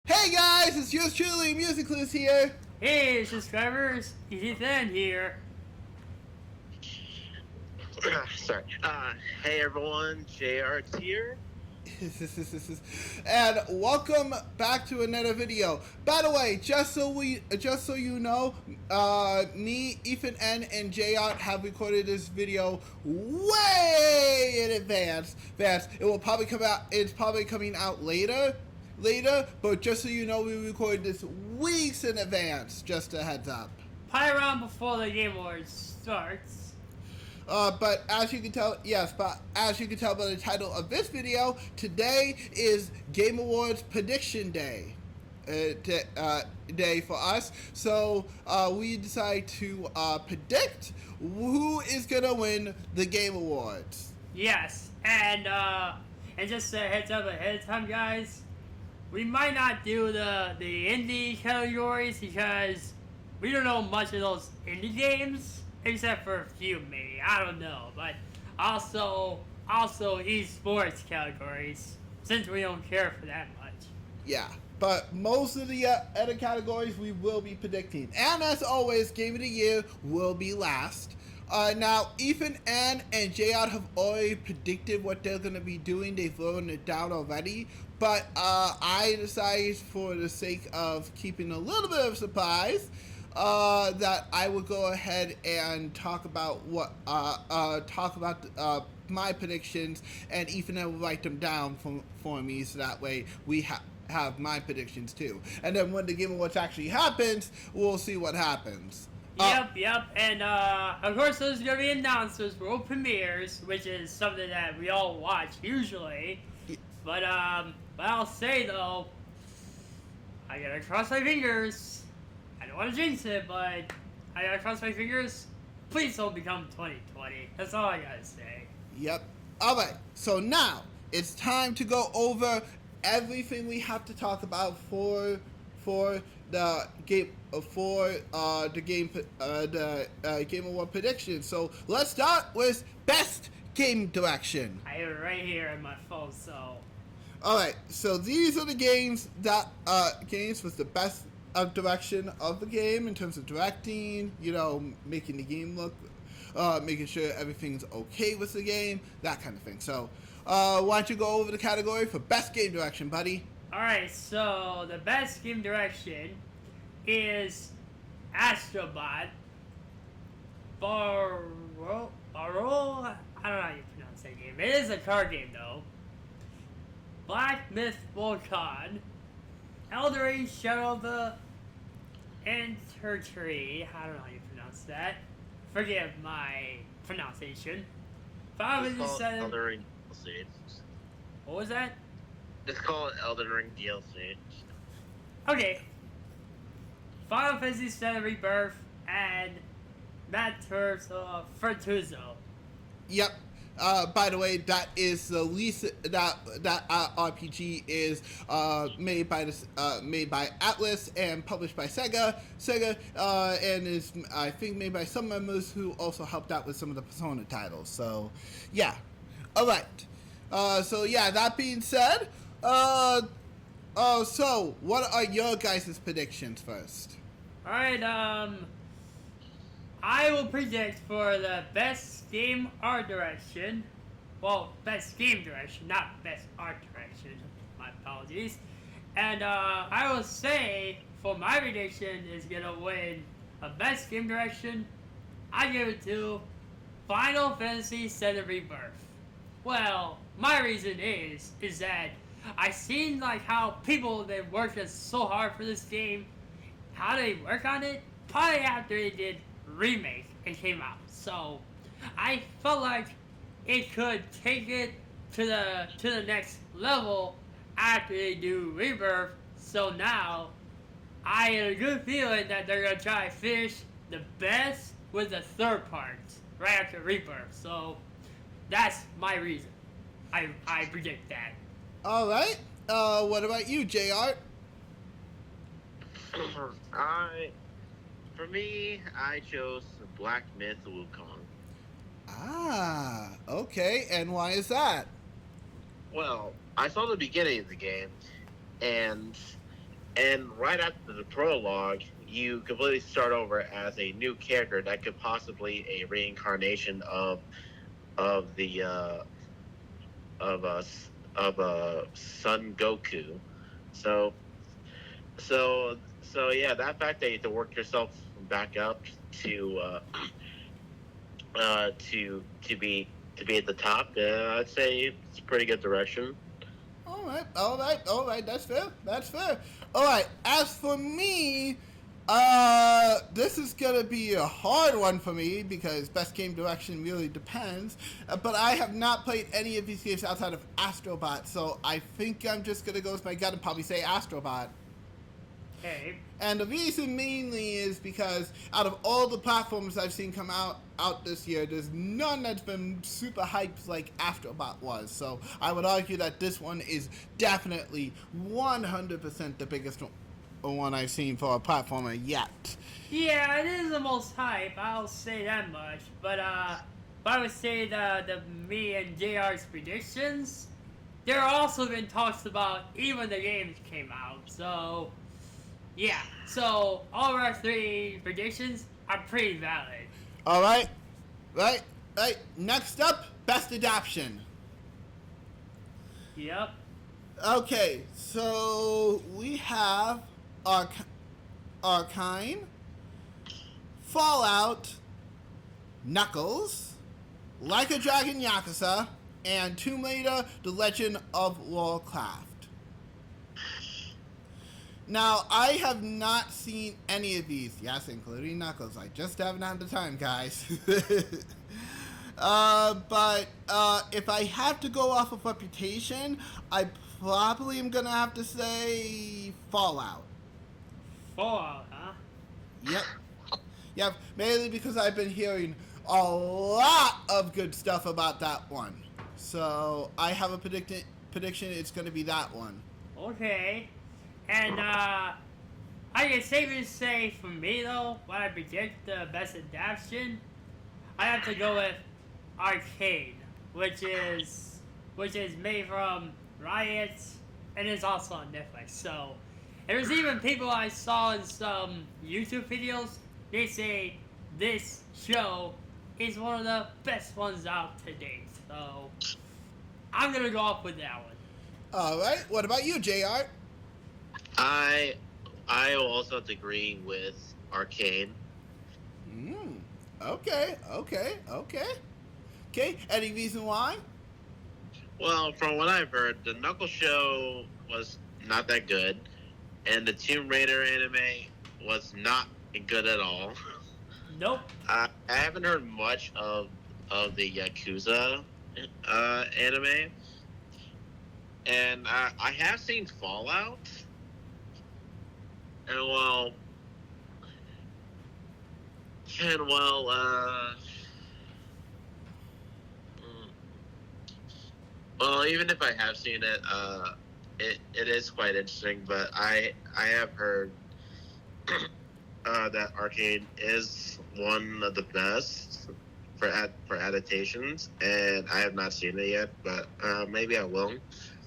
Hey guys, it's yours truly, Musicless here. Hey subscribers, Ethan here. Sorry. Hey everyone, Jart here. And welcome back to another video. By the way, just so you know, me, Ethan N, and Jart have recorded this video way in advance. It will probably come out. It's probably coming out later. But just so you know, we recorded this weeks in advance. Just a heads up. Probably around before the Game Awards starts. But as you can tell by the title of this video, today is Game Awards Prediction Day. Day for us. So we decide to predict who is gonna win the Game Awards. Yes, and just a heads up ahead of time, guys. We might not do the indie categories because we don't know much of those indie games. Except for a few, maybe. I don't know. But also esports categories, since we don't care for that much. Yeah, but most of the other categories we will be predicting. And as always, Game of the Year will be last. Now, Ethan and Jr. have already predicted what they're going to be doing. They've written it down already. But I decided, for the sake of keeping a little bit of surprise, that I would go ahead and talk about my predictions, and Ethan will write them down for me, so that way we have my predictions too. And then when the Game Awards actually happens, we'll see what happens. Yep, and of course there's gonna be announcers, world premieres, which is something that we all watch usually. But I'll say though, I gotta cross my fingers. I don't want to jinx it, but I gotta cross my fingers. Please don't become 2020. That's all I gotta say. Yep. Alright, so now it's time to go over everything we have to talk about for the Game Award prediction. So let's start with best game direction. I have it right here on my phone, so. Alright, so these are the games with the best direction of the game in terms of directing, making the game look, making sure everything's okay with the game, that kind of thing. So, why don't you go over the category for best game direction, buddy? Alright, so the best game direction is Astrobot Baro. I don't know how you pronounce that game. It is a card game though. Black Myth Volcan, Elder Ring Shadow of the Intertree. I don't know how you pronounce that. Forgive my pronunciation. Final Fantasy VII. Elden Ring DLC. What was that? It's called Elden Ring DLC. Okay. Final Fantasy VII Rebirth and Matters of Fortuzo. Yep. By the way, that is the least that RPG is made by Atlas and published by Sega, and is, I think, made by some members who also helped out with some of the Persona titles. So, yeah. All right. That being said, so what are your guys' predictions first? All right. I will predict for the best game art direction. Well, best game direction, not best art direction. My apologies. And I will say for my prediction is gonna win a best game direction. I give it to Final Fantasy VII Rebirth. Well, my reason is that I seen like how people they worked so hard for this game, how they work on it, probably after they did remake it came out. So I felt like it could take it to the next level after they do Rebirth. So now I have a good feeling that they're gonna try to finish the best with the third part right after Rebirth. So that's my reason. I predict that. All right. What about you, Jr.? For me, I chose Black Myth Wukong. Ah, okay. And why is that? Well, I saw the beginning of the game, and And right after the prologue, you completely start over as a new character that could possibly a reincarnation of the of Son Goku. So so yeah, that fact that you have to work yourself back up to to be at the top, I'd say it's a pretty good direction. All right. That's fair. That's fair. All right. As for me, this is gonna be a hard one for me because best game direction really depends. But I have not played any of these games outside of Astrobot, so I think I'm just gonna go with my gut and probably say Astrobot. Okay. And the reason mainly is because out of all the platforms I've seen come out this year, there's none that's been super hyped like Astrobot was. So I would argue that this one is definitely 100% the biggest one I've seen for a platformer yet. Yeah, it is the most hype. I'll say that much. But I would say the me and JR's predictions. There are also been talks about even the games came out. So yeah. So all of our three predictions are pretty valid. All right, right, right. Next up, best adaptation. Yep. Okay, so we have Arcane, Fallout, Knuckles, Like a Dragon Yakuza, and Tomb Raider: The Legend of Warcraft. Now, I have not seen any of these, yes, including Knuckles. I just haven't had the time, guys. But if I have to go off of reputation, I probably am gonna have to say Fallout. Fallout, huh? Yep. Yep, mainly because I've been hearing a lot of good stuff about that one. So I have a prediction it's gonna be that one. Okay. And I can safely say for me though, when I predict the best adaptation, I have to go with Arcade, which is made from Riot and is also on Netflix. So there's even people I saw in some YouTube videos. They say this show is one of the best ones out to date. So I'm gonna go off with that one. All right. What about you, Jr? I will also have to agree with Arcane. Okay. Okay. Any reason why? Well, from what I've heard, the Knuckle show was not that good, and the Tomb Raider anime was not good at all. Nope. I haven't heard much of the Yakuza anime, and I have seen Fallout. And well, even if I have seen it, it is quite interesting. But I have heard that Arcade is one of the best for adaptations, and I have not seen it yet. But maybe I will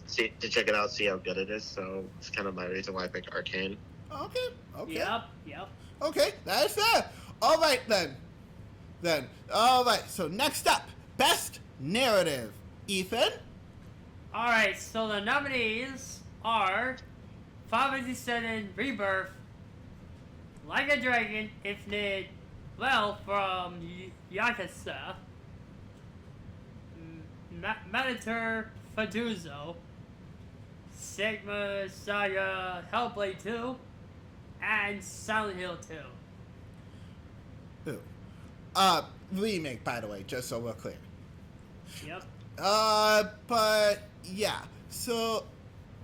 see to check it out, see how good it is. So it's kind of my reason why I picked Arcane. Okay. Yep. Okay, that's fair. All right, then. All right, so next up, best narrative. Ethan? Alright, so the nominees are Final Fantasy VII Rebirth, Like a Dragon, Infinite, well, from Yakuza, Monitor Faduzo, Sigma Saga Hellblade 2, and Silent Hill 2. Who? Remake, by the way, just so we're clear. Yep. But yeah. So,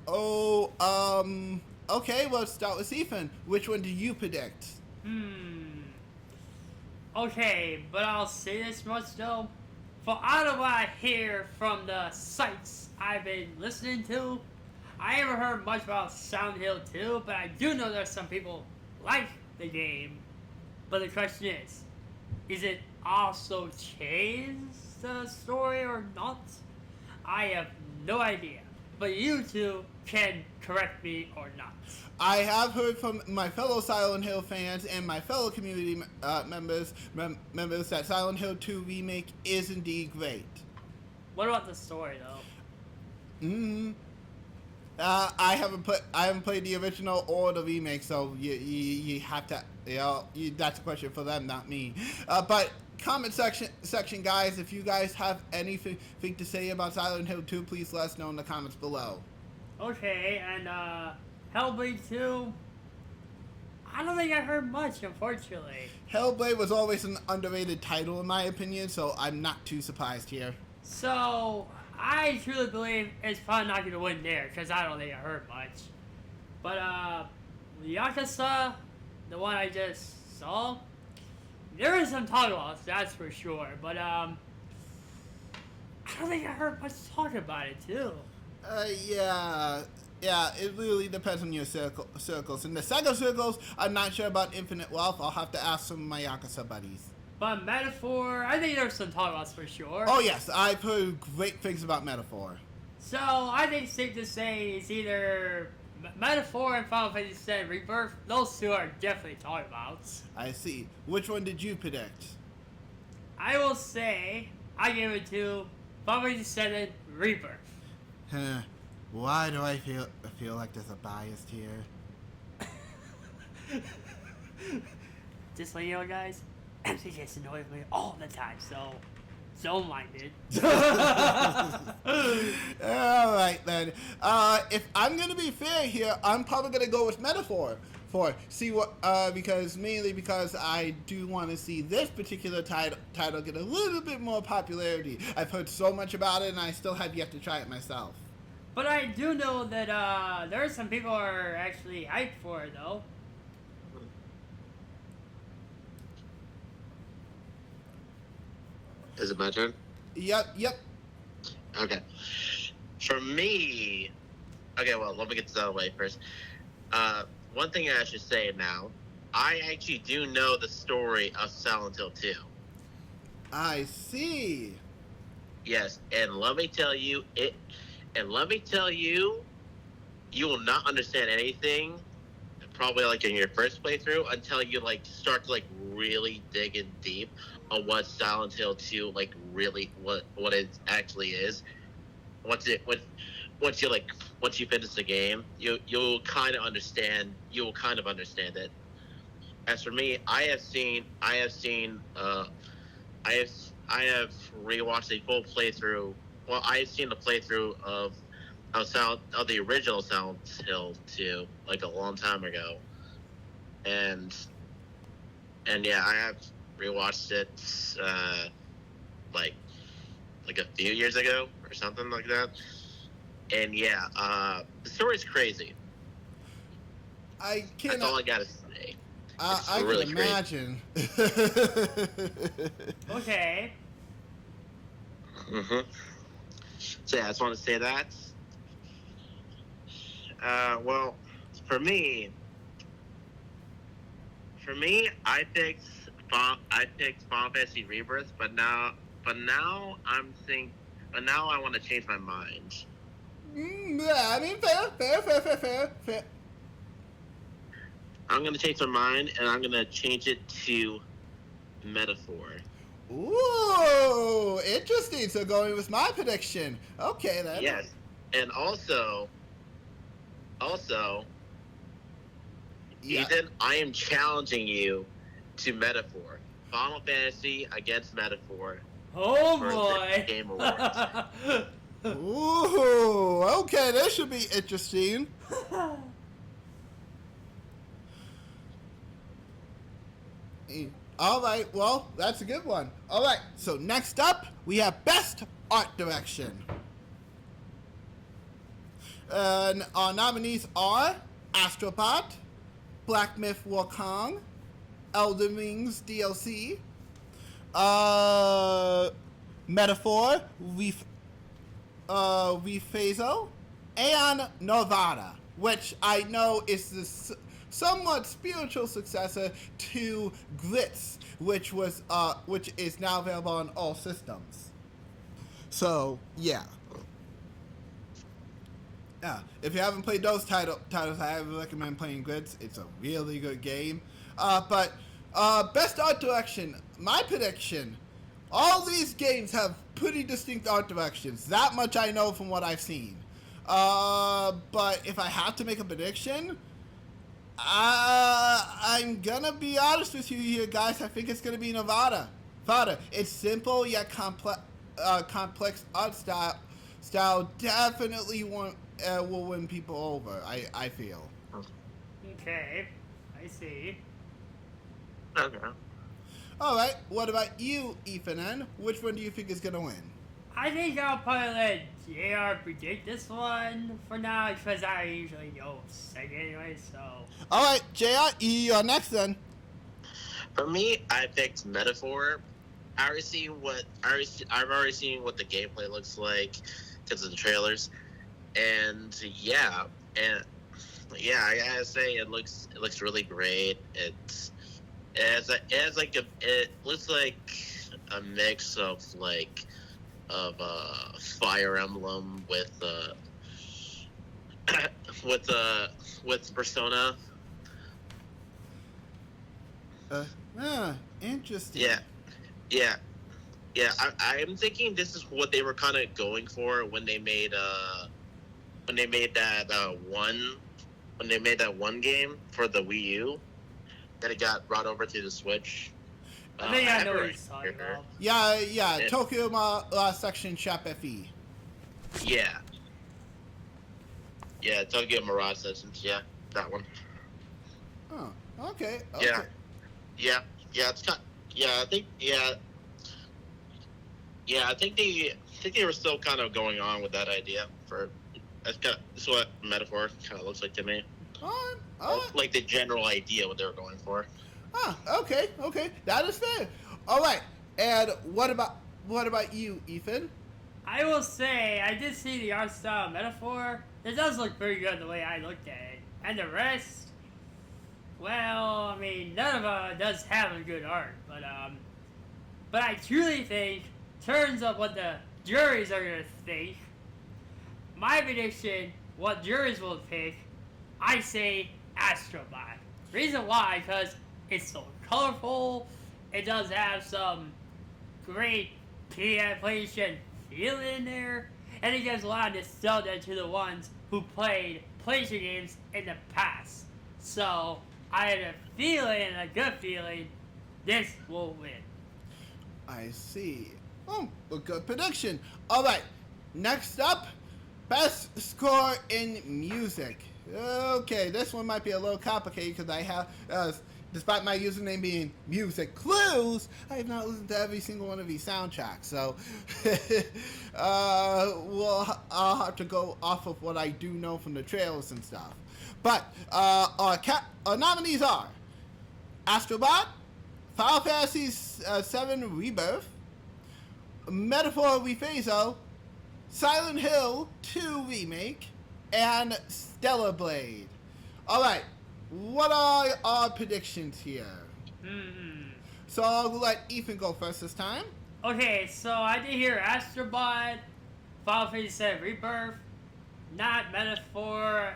okay. Well, let's start with Ethan. Which one do you predict? Okay, but I'll say this much though. For out of what I hear from the sites I've been listening to, I haven't heard much about Silent Hill 2, but I do know there's some people like the game. But the question is it also changed the story or not? I have no idea. but you two can correct me or not. I have heard from my fellow Silent Hill fans and my fellow community members that Silent Hill 2 remake is indeed great. What about the story though? I haven't played the original or the remake, so you have to, that's a question for them, not me. But comment section guys, if you guys have anything to say about Silent Hill 2, please let us know in the comments below. Okay, and Hellblade 2, I don't think I heard much, unfortunately. Hellblade was always an underrated title in my opinion, so I'm not too surprised here. So, I truly believe it's probably not going to win there, because I don't think I heard much. But, Yakuza, the one I just saw, there is some talk about it, that's for sure. But, I don't think I heard much talk about it, too. Yeah, it really depends on your circles. In the Sega circles, I'm not sure about Infinite Wealth. I'll have to ask some of my Yakuza buddies. But Metaphor, I think there's some talk about it for sure. Oh yes, I've heard great things about Metaphor. So, I think it's safe to say it's either Metaphor and Final Fantasy VII Rebirth. Those two are definitely talked about. I see. Which one did you predict? I will say, I give it to Final Fantasy VII Rebirth. Huh. Why do I feel like there's a bias here? Just so you know, guys, MC gets annoyed with me all the time, so don't mind it. Alright then. If I'm gonna be fair here, I'm probably gonna go with Metaphor. Mainly because I do want to see this particular title get a little bit more popularity. I've heard so much about it and I still have yet to try it myself. But I do know that there are some people who are actually hyped for it, though. Is it my turn? Yep. Okay. For me, okay, well, let me get this out of the way first. One thing I should say now, I actually do know the story of Silent Hill 2. I see. Yes, and let me tell you, you will not understand anything, probably like in your first playthrough, until you like start to like really digging deep on what Silent Hill 2 like really what it actually is. Once you finish the game, you'll kind of understand. You will kind of understand it. As for me, I have rewatched a full playthrough. Well, I have seen the playthrough of the original Silent Hill 2 like a long time ago, and yeah, I have rewatched it like a few years ago or something like that. And yeah, the story's crazy. That's all I gotta say. I really can imagine. Okay. So yeah, I just want to say that. Well, for me, I picked Final Fantasy Rebirth, but now I want to change my mind. Yeah, I mean, fair. I'm gonna change my mind, and I'm gonna change it to Metaphor. Ooh, interesting. So going with my prediction. Okay, then. Yes, and also, yeah. Ethan, I am challenging you to Metaphor. Final Fantasy against Metaphor. Oh for boy. the Game Awards. Ooh, okay, this should be interesting. All right, well, that's a good one. All right, so next up, we have Best Art Direction. And our nominees are Astrobot, Black Myth Wukong, Elden Rings DLC, Metaphor, Rephaso, and Nirvana, which I know is the somewhat spiritual successor to Glitz, which is now available on all systems. So yeah. Yeah, if you haven't played those titles, I highly recommend playing Grids. It's a really good game. But best art direction, my prediction. All these games have pretty distinct art directions. That much I know from what I've seen. But if I have to make a prediction, I'm gonna be honest with you here, guys. I think it's gonna be Nevada. Nevada. It's simple yet complex art style definitely will win people over. I feel. Okay, I see. Okay. All right. What about you, Ethan? N? Which one do you think is gonna win? I think I'll probably let JR predict this one for now because I usually know second anyway, so. All right, JR, you're next then. For me, I picked Metaphor. I've already seen what the gameplay looks like because of the trailers, and yeah, I gotta say it looks really great. It looks like a mix of Fire Emblem with with Persona. Interesting. Yeah. I'm thinking this is what they were kind of going for when they made that one game for the Wii U that it got brought over to the Switch. I think I know have what it he's talking right here. about. Yeah. Tokyo Section Shop FE. Yeah. Yeah, Tokyo Mirage Sessions. Yeah, that one. Oh, okay. Yeah. It's kind. Yeah, I think. I think they were still kind of going on with that idea for. That's what Metaphor kind of looks like to me. All right. Like the general idea what they were going for. Okay. That is fair. All right. And what about you, Ethan? I will say, I did see the art style Metaphor. It does look pretty good the way I looked at it. And the rest, well, I mean, none of it does have a good art. But I truly think, in terms of what the juries are going to think, my prediction, what juries will pick, I say Astrobot. Reason why, because it's so colorful, it does have some great PlayStation feel in there, and it gives a lot of nostalgia to the ones who played PlayStation games in the past. So, I had a feeling, a good feeling, this will win. I see. Oh, a good prediction. All right. Next up, best score in music. Okay, this one might be a little complicated because I have, despite my username being Music Clues, I have not listened to every single one of these soundtracks. So, I'll have to go off of what I do know from the trailers and stuff. But our nominees are Astrobot, Final Fantasy VII Rebirth, Metaphor Rephaso, Silent Hill 2 Remake, and Stellar Blade. Alright, what are our predictions here? So I'll let Ethan go first this time. Okay, so I did hear Astrobot, Final Fantasy VII Rebirth, not Metaphor,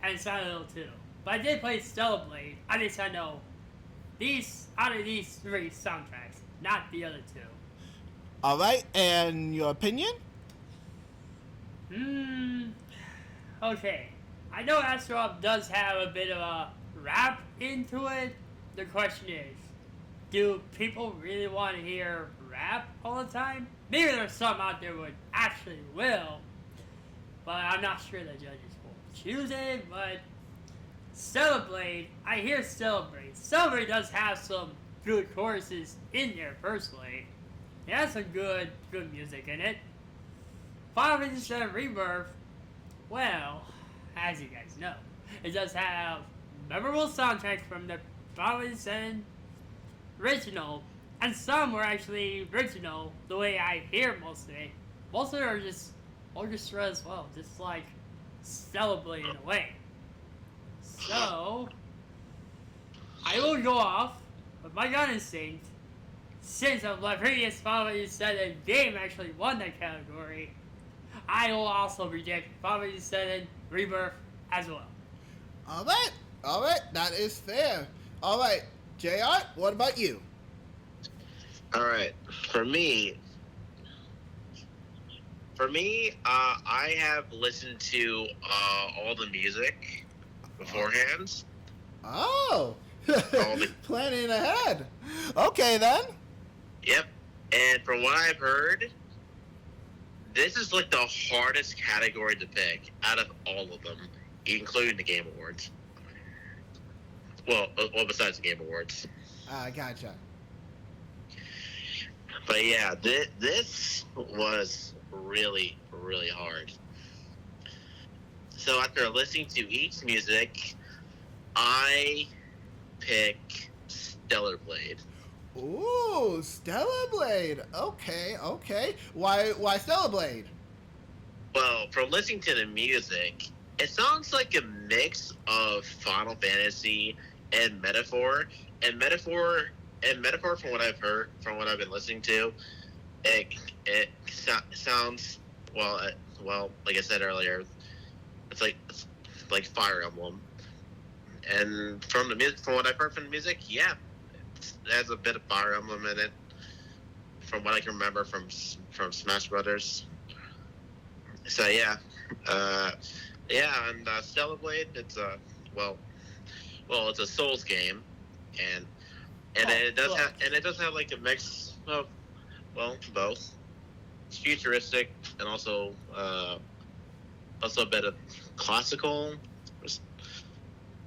and Silent Hill 2. But I did play Stellar Blade. I just had know out of these three soundtracks, not the other two. Alright, and your opinion? Okay. I know Astrobot does have a bit of a rap into it. The question is, do people really want to hear rap all the time? Maybe there's some out there would actually will, but I'm not sure the judges will choose it. But Stellar Blade, I hear Stellar Blade. Stellar Blade does have some good choruses in there personally. It has some good music in it. Final Fantasy VII Rebirth, well, as you guys know, it does have memorable soundtracks from the Final Fantasy VII original, and some were actually original the way I hear most of it. Most of it are just orchestra as well, just like Stellar Blade in a way. So, I will go off with my gun instinct, since my previous Final Fantasy VII game actually won that category. I will also predict Final Fantasy VII Rebirth as well. All right, that is fair. All right, JR, what about you? All right, for me, I have listened to all the music beforehand. Oh, All the planning ahead. Okay, then. Yep, and from what I've heard, this is like the hardest category to pick out of all of them, including the Game Awards. Well, besides the Game Awards. Gotcha. But yeah, this was really, really hard. So after listening to each music, I pick Stellar Blade. Ooh, Stellar Blade. Okay. Why Stellar Blade? Well, from listening to the music, it sounds like a mix of Final Fantasy and Metaphor. And Metaphor, from what I've heard, from what I've been listening to, it sounds well. Like I said earlier, it's like Fire Emblem. And from the music, from what I've heard from the music, yeah, it has a bit of Fire Emblem in it. From what I can remember from Smash Brothers. So yeah, and Stellar Blade, it's it's a Souls game, and it does have like a mix of both. It's futuristic and also a bit of classical,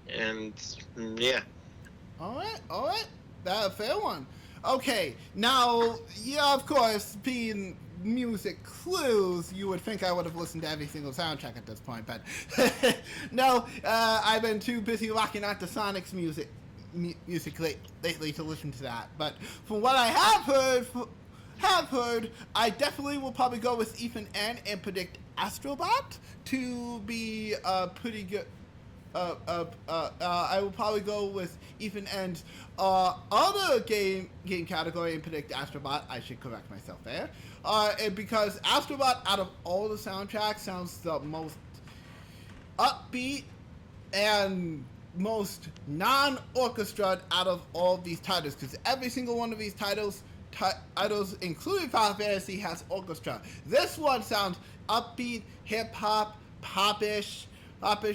and yeah. All right. That a fair one. Okay, now, yeah, of course, being music clues, you would think I would have listened to every single soundtrack at this point, but no, I've been too busy rocking out to Sonic's music lately to listen to that. But from what I have heard, I definitely will probably go with Ethan N and predict Astrobot to be pretty good. I will probably go with Ethan N's other game category and predict Astrobot. I should correct myself there. And because Astrobot, out of all the soundtracks, sounds the most upbeat and most non-orchestrated out of all of these titles. Because every single one of these titles, including Final Fantasy, has orchestra. This one sounds upbeat, hip-hop, popish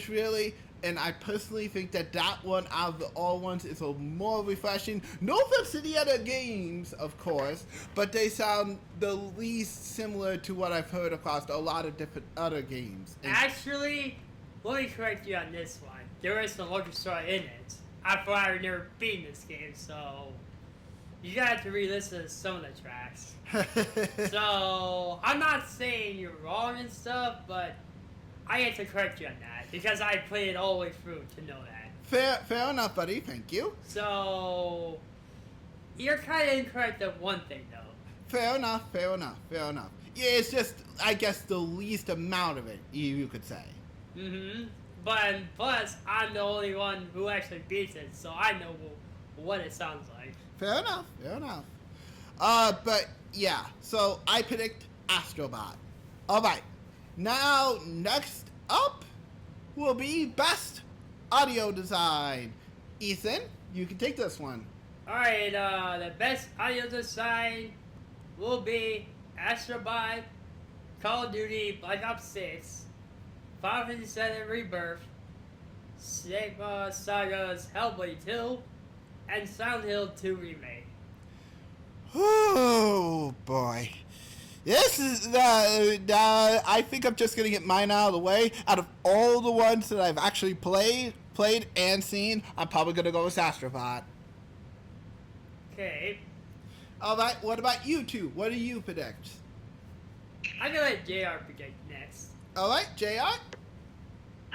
really. And I personally think that one out of the all ones is a more refreshing. No offense to the other games, of course, but they sound the least similar to what I've heard across a lot of different other games. And Actually, let me correct you on this one. There is no orchestra in it. I've never beaten this game, so you gotta have to re-listen to some of the tracks. So I'm not saying you're wrong and stuff, but I had to correct you on that because I played it all the way through to know that. Fair enough, buddy. Thank you. So you're kind of incorrect on one thing, though. Fair enough. Yeah, it's just, I guess, the least amount of it, you could say. Mm-hmm. But plus, I'm the only one who actually beats it, so I know what it sounds like. Fair enough. But yeah, so I predict Astrobot. All right. Now, next up will be Best Audio Design. Ethan, you can take this one. Alright, the best audio design will be Astrobot, Call of Duty Black Ops 6, Final Fantasy VII Rebirth, Sega Saga's Hellblade 2, and Silent Hill 2 Remake. Oh, boy. This is, I think I'm just going to get mine out of the way. Out of all the ones that I've actually played and seen, I'm probably going to go with Astrobot. Okay. Alright, what about you two? What do you predict? I'm going to let JR predict next. Alright, JR?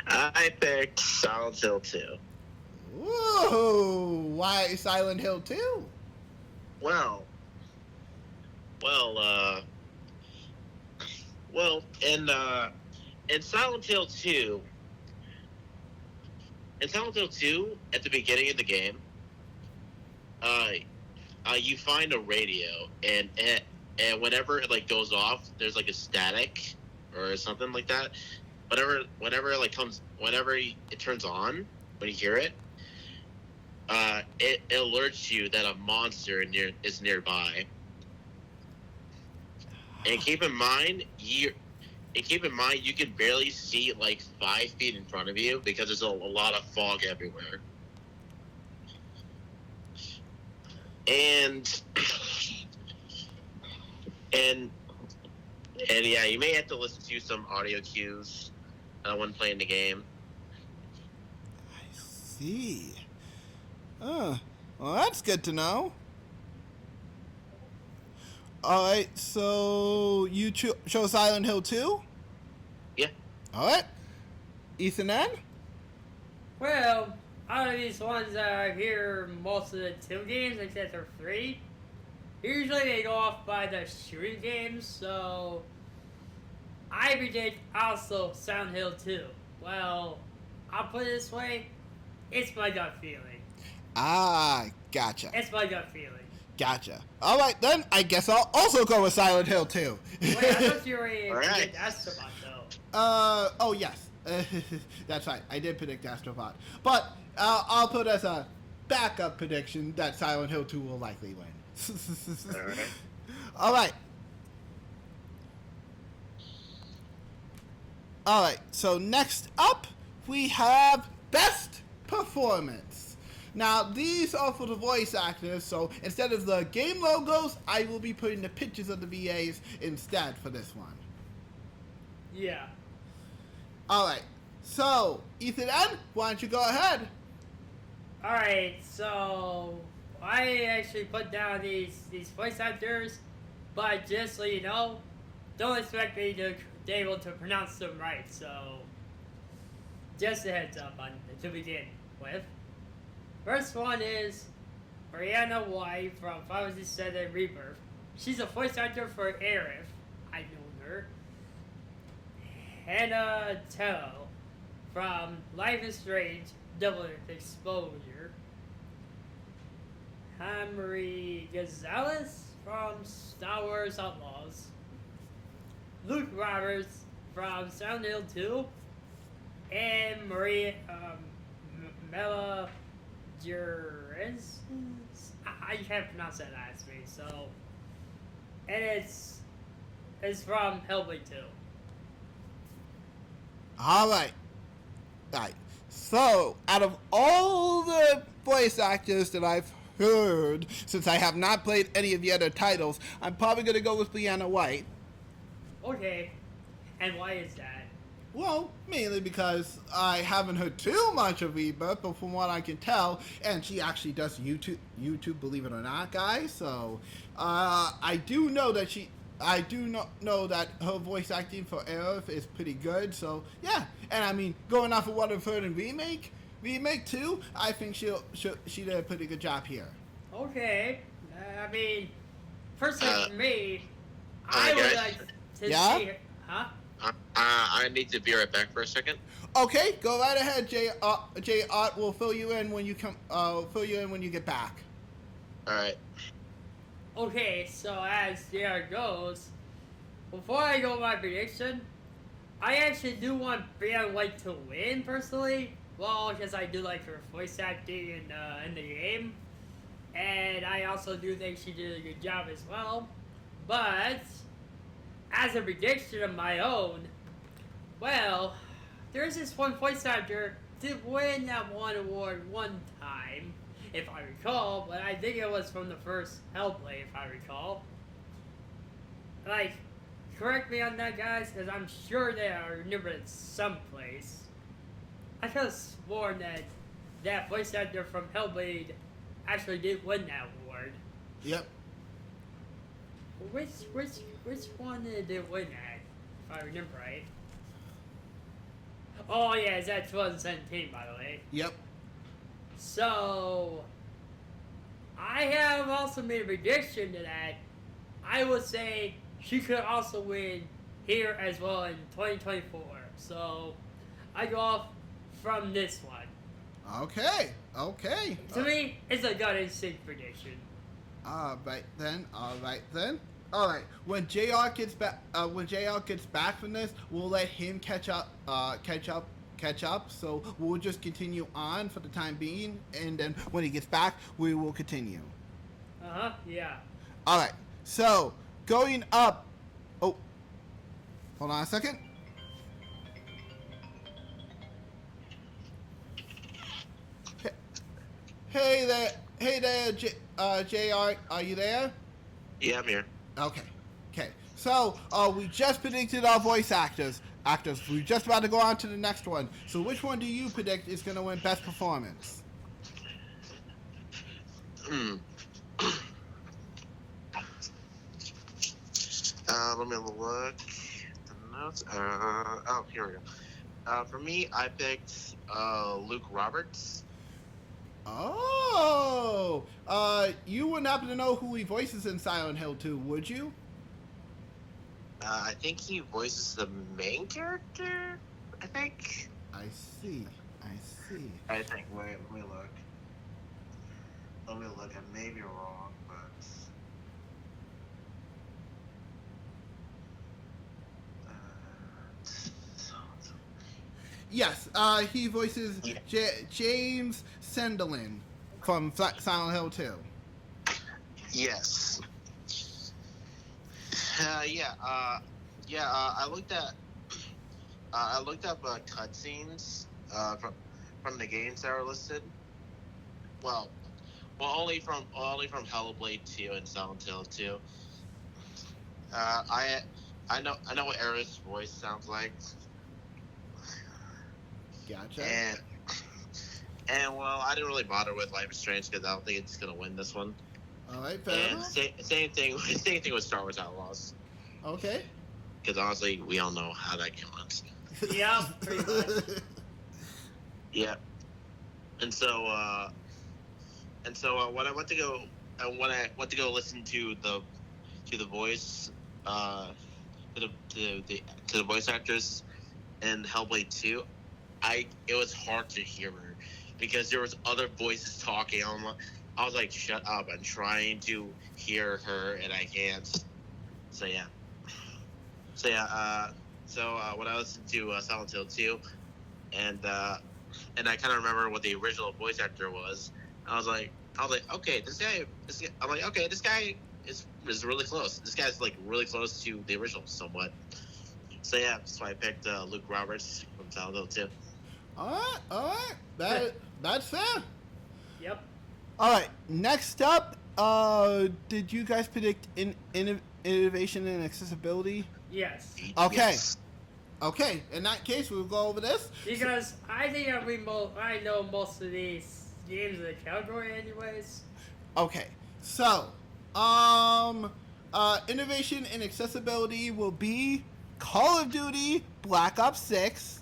I picked Silent Hill 2. Whoa, why Silent Hill 2? Well, in Silent Hill 2, at the beginning of the game, you find a radio, and whenever it like goes off, there's like a static, or something like that. Whenever it turns on when you hear it, it alerts you that a monster is nearby. And keep in mind you can barely see like 5 feet in front of you because there's a lot of fog everywhere. And and yeah, you may have to listen to some audio cues when playing the game. I see. Well, that's good to know. Alright, so you show Silent Hill 2? Yeah. Alright. Ethan N? Well, out of these ones that are here, most of the 2 games, except for 3, usually they go off by the shooting games, so I predict also Silent Hill 2. Well, I'll put it this way, it's my gut feeling. Ah, gotcha. It's my gut feeling. Gotcha. Alright then, I guess I'll also go with Silent Hill 2. Wait, I thought you were Alright. Astrobot though. Oh yes. That's right, I did predict Astrobot. But I'll put as a backup prediction that Silent Hill 2 will likely win. Alright. Alright. Alright, so next up, we have Best Performance. Now, these are for the voice actors, so instead of the game logos, I will be putting the pictures of the VAs instead for this one. Yeah. Alright, so, Ethan N., why don't you go ahead? Alright, so I actually put down these voice actors, but just so you know, don't expect me to be able to pronounce them right, so just a heads up on to begin with. First one is Brianna White from Final Fantasy VII Rebirth. She's a voice actor for Aerith. I know her. Hannah Tell from Life is Strange Double Exposure. Marie Gonzalez from Star Wars Outlaws. Luke Roberts from Silent Hill 2. And Maria Mela Juris. I can't pronounce that last name, so. And it's from Hellblade 2. Alright. Alright. So, out of all the voice actors that I've heard, since I have not played any of the other titles, I'm probably going to go with Brianna White. Okay. And why is that? Well, mainly because I haven't heard too much of Rebirth, but from what I can tell, and she actually does YouTube, believe it or not, guys. So, I do know that know that her voice acting for Aerith is pretty good. So, yeah. And I mean, going off of what I've heard in Remake 2, I think she did a pretty good job here. Okay. I mean, personally for me, I would like to see her. Huh? I need to be right back for a second. Okay, go right ahead, Jay. Jay Art will fill you in when you come. Fill you in when you get back. All right. Okay, so as there goes, before I go with my prediction, I actually do want Brianna White to win personally. Well, because I do like her voice acting in the game, and I also do think she did a good job as well. But as a prediction of my own, well, there's this one voice actor did win that one award one time, if I recall, but I think it was from the first Hellblade, if I recall. Like, correct me on that, guys, because I'm sure that I remember it someplace. I could have sworn that voice actor from Hellblade actually did win that award. Yep. Which one did it win at, if I remember right? Oh yeah, it's at 2017, by the way. Yep. So, I have also made a prediction to that. I would say she could also win here as well in 2024. So, I go off from this one. Okay. To me, it's a gut instinct prediction. All right then. All right. When JR gets back from this, we'll let him catch up. So we'll just continue on for the time being, and then when he gets back, we will continue. Yeah. All right. So going up. Oh, hold on a second. Hey there, JR. Are you there? Yeah, I'm here. Okay. Okay. So, we just predicted our voice actors. We're just about to go on to the next one. So, which one do you predict is going to win best performance? Hmm. Let me look. The notes. Oh, here we go. For me, I picked Luke Roberts. Oh, you wouldn't happen to know who he voices in Silent Hill 2, would you? I think he voices the main character. I think. I see. I think. Wait, let me look. I may be wrong, but. Yes, he voices James Sendelin from Silent Hill 2. Yes. I looked up cutscenes from the games that are listed. Well, only from Hellblade 2 and Silent Hill 2. I know what Aerith's voice sounds like. Gotcha. And well, I didn't really bother with Life is Strange because I don't think it's gonna win this one. All right, fair And enough. same thing with Star Wars Outlaws. Okay. Because honestly, we all know how that game went. Yeah, pretty much. Yeah. And so when I went to go listen to the voice to the voice actress in Hellblade 2, it was hard to hear her because there was other voices talking. I was like, shut up! I'm trying to hear her and I can't. So yeah. When I listened to Silent Hill 2, and I kind of remember what the original voice actor was. I was like, okay, this guy. I'm like, okay, this guy is really close. This guy's like really close to the original somewhat. So yeah, that's why I picked Luke Roberts from Silent Hill 2. All right. That's fair. Yep. All right. Next up, did you guys predict innovation and accessibility? Yes. Okay. Yes. Okay. In that case, we'll go over this. Because I think I know most of these games in the category, anyways. Okay. So, innovation and accessibility will be Call of Duty Black Ops 6,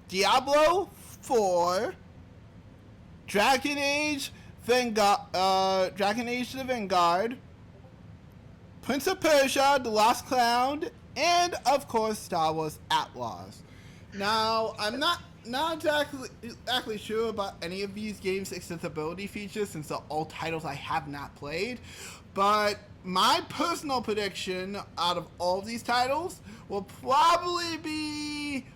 Diablo 4, Dragon Age the Vanguard, Prince of Persia, The Lost Crown, and of course Star Wars Outlaws. Now, I'm not exactly sure about any of these games' accessibility features since they're all titles I have not played, but my personal prediction out of all of these titles will probably be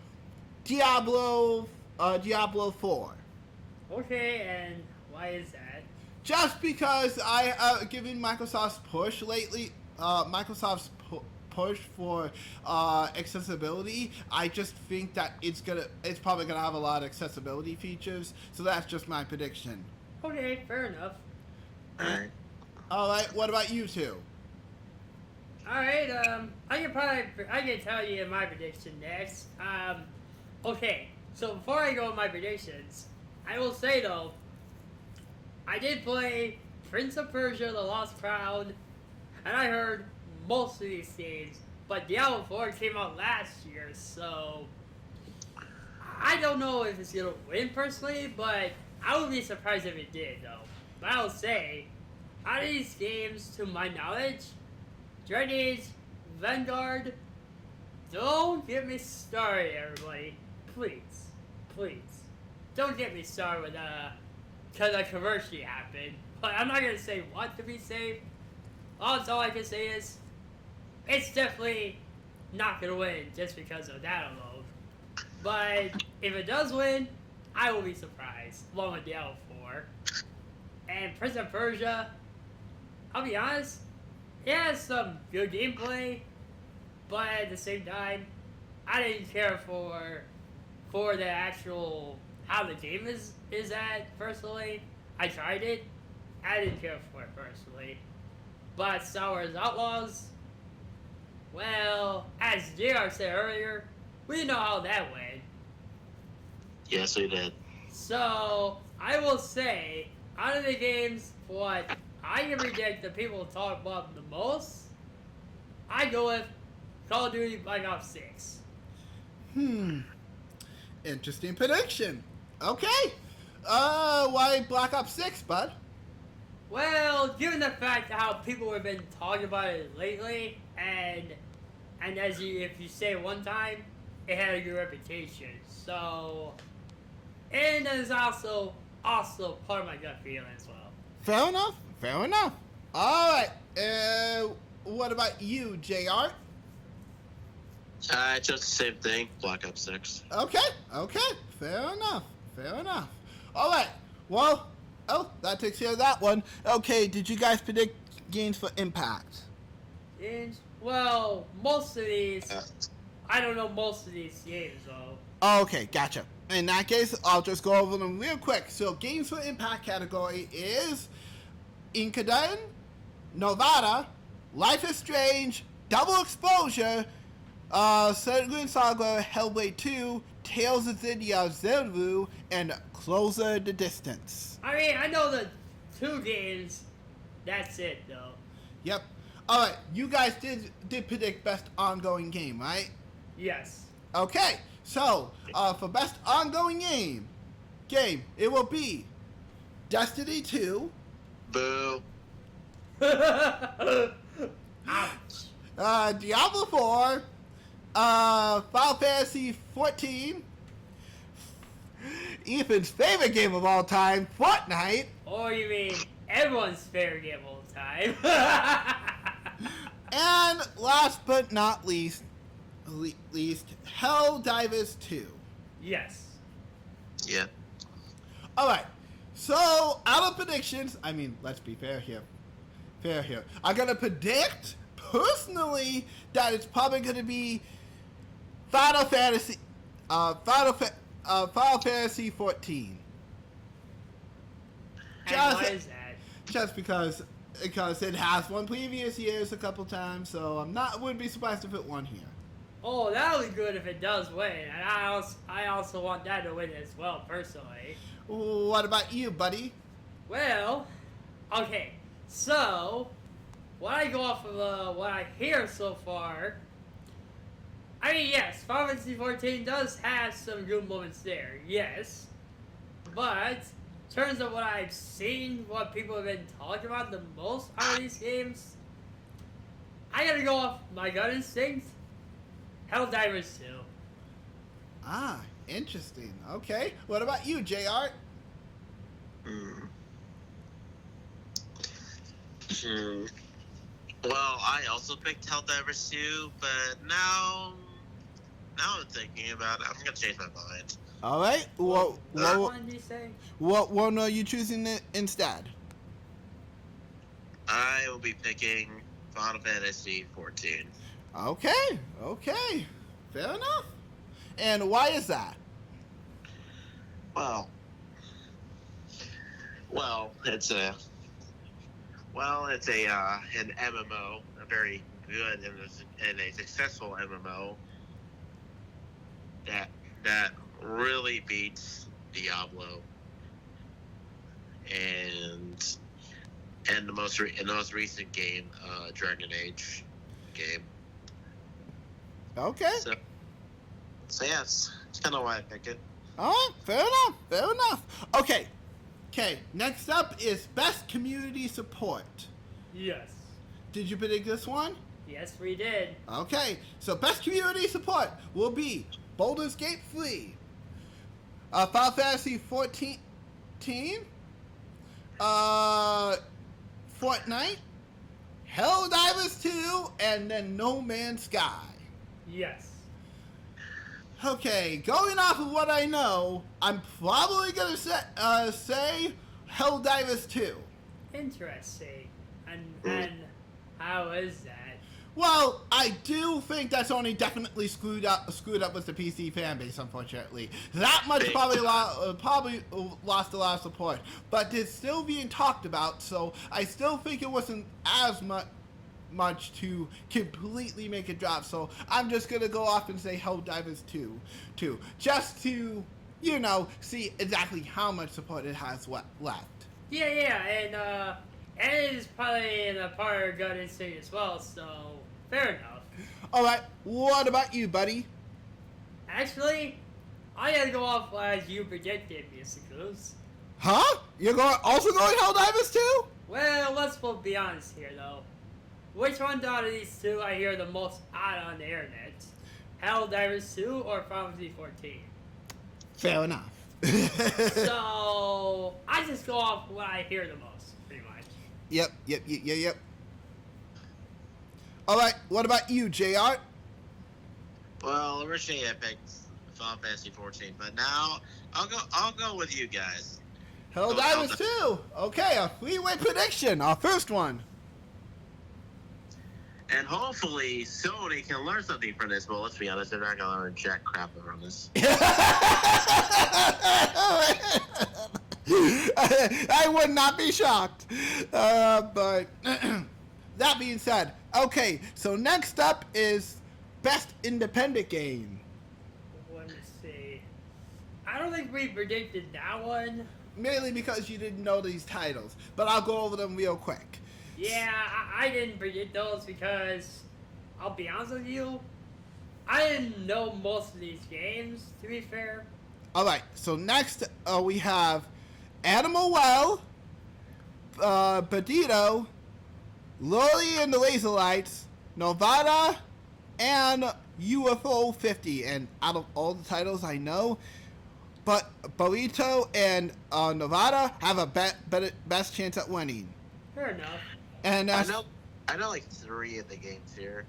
Diablo 4. Okay, and why is that? Just because given Microsoft's push lately, push for accessibility, I just think that it's probably gonna have a lot of accessibility features. So that's just my prediction. Okay, fair enough. Alright. All right, what about you two? Alright, I can tell you my prediction next. Okay, so before I go with my predictions, I will say though, I did play Prince of Persia: The Lost Crown, and I heard most of these games, but Diablo 4 came out last year, so I don't know if it's gonna win personally, but I would be surprised if it did though. But I will say, out of these games, to my knowledge, Dragon Age, Vanguard, don't get me started, everybody. Please. Don't get me started with, because a controversy happened. But I'm not going to say what to be safe. all I can say is, it's definitely not gonna win just because of that alone. But if it does win, I will be surprised. Along with Diablo 4. And Prince of Persia, I'll be honest, it has some good gameplay, but at the same time, I didn't care for the actual how the game is at personally. I tried it, I didn't care for it personally. But Star Wars Outlaws, well, as JR said earlier, we know how that went. Yes, we did. So I will say, out of the games, what I can predict the people talk about the most, I go with Call of Duty Black Ops 6. Interesting prediction. Okay. Why Black Ops 6, bud? Well, given the fact how people have been talking about it lately, and if you say it one time, it had a good reputation. So, and there's also part of my gut feeling as well. Fair enough. Fair enough. All right. What about you, JR? Just the same thing. Black Ops 6. Okay. Fair enough. All right. Well, that takes care of that one. Okay, did you guys predict games for Impact? Well, most of these, I don't know most of these games though. Okay, gotcha. In that case, I'll just go over them real quick. So, games for Impact category is Inkadon, Novata, Life is Strange, Double Exposure, Certain Saga, Hellblade 2, Tales of Xillia Zervu, and Closer the Distance. I mean, I know the 2 games. That's it, though. Yep. Alright, you guys did predict best ongoing game, right? Yes. Okay, so, for best ongoing game, it will be Destiny 2, Boo. Ouch. Diablo 4, Final Fantasy 14, Ethan's favorite game of all time, Fortnite, Or you mean everyone's favorite game of all time? and last but not least, Helldivers 2. Yes. Yeah. Alright, so out of predictions, I mean, let's be fair here. I'm gonna predict, personally, that it's probably gonna be Final Fantasy 14. And why is that? Just because it has won previous years a couple times, so wouldn't be surprised if it won here. Oh, that'll be good if it does win. And I also want that to win as well, personally. What about you, buddy? Well, okay. So, when I go off of what I hear so far, I mean, yes, Final Fantasy 14 does have some good moments there, yes. But, in terms of what I've seen, what people have been talking about the most out of these games, I gotta go off my gut instinct, Helldivers 2. Ah, interesting. Okay. What about you, JR? Well, I also picked Helldivers 2, but now I'm thinking about it. I'm gonna change my mind. All right. What one do you say? What one are you choosing instead? I will be picking Final Fantasy 14. Okay. Fair enough. And why is that? Well, it's an MMO, a very good and a successful MMO that really beats Diablo and the most recent game, Dragon Age game. Okay. So yeah, it's kind of why I picked it. All right. Fair enough. Okay. Next up is best community support. Yes. Did you predict this one? Yes, we did. Okay. So best community support will be Baldur's Gate 3, Final Fantasy 14, Fortnite, Helldivers 2, and then No Man's Sky. Yes. Okay, going off of what I know, I'm probably gonna say Helldivers 2. Interesting. And how is that? Well, I do think that's only definitely screwed up with the PC fan base, unfortunately. That much probably lost a lot of support, but it's still being talked about, so I still think it wasn't as much to completely make it drop. So I'm just gonna go off and say Helldivers 2, just to see exactly how much support it has left. Yeah, and it is probably in a part of gut instinct as well, so fair enough. Alright, what about you, buddy? Actually, I gotta go off as you predicted, musicals. Huh? You're also going Helldivers 2? Well, let's both be honest here, though. Which one out of these two I hear the most out on the internet? Helldivers 2 or Final Fantasy 14? Fair enough. So, I just go off what I hear the most, pretty much. Yep. Alright, what about you, Jart? Well, originally I picked Final Fantasy 14, but now I'll go with you guys. Helldivers 2. Okay, a three-way prediction, our first one. And hopefully Sony can learn something from this. Well, let's be honest, they're not going to learn jack crap from this. I would not be shocked. But that being said, okay, so next up is Best Independent Game. Let me see. I don't think we predicted that one. Mainly because you didn't know these titles, but I'll go over them real quick. Yeah, I didn't predict those because, I'll be honest with you, I didn't know most of these games, to be fair. Alright, so next we have Animal Well, Bandito, Lily and the Laser Lights, Novada, and UFO 50. And out of all the titles I know, but Burrito and Novada have a best chance at winning. Fair enough. And I know like 3 of the games here.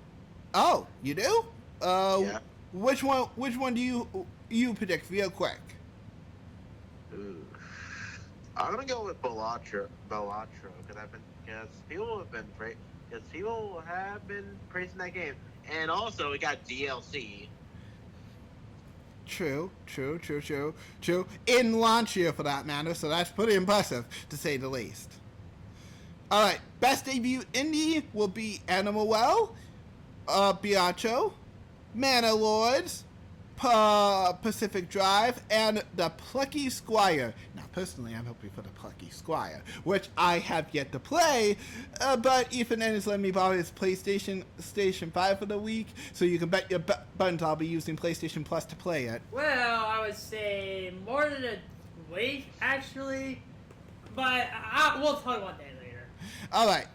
Oh, you do? Yeah. Which one do you predict real quick? Ooh. I'm gonna go with Bellatro because people have been praising that game, and also it got DLC. True. In launch year, for that matter, so that's pretty impressive, to say the least. Alright, best debut indie will be Animal Well, Biacho, Mana Lords, Pacific Drive, and The Plucky Squire. Now, personally, I'm hoping for The Plucky Squire, which I have yet to play, but Ethan Ennis let me borrow his PlayStation Station 5 for the week, so you can bet your buttons I'll be using PlayStation Plus to play it. Well, I would say more than a week, actually, but we'll talk about that later. Alright,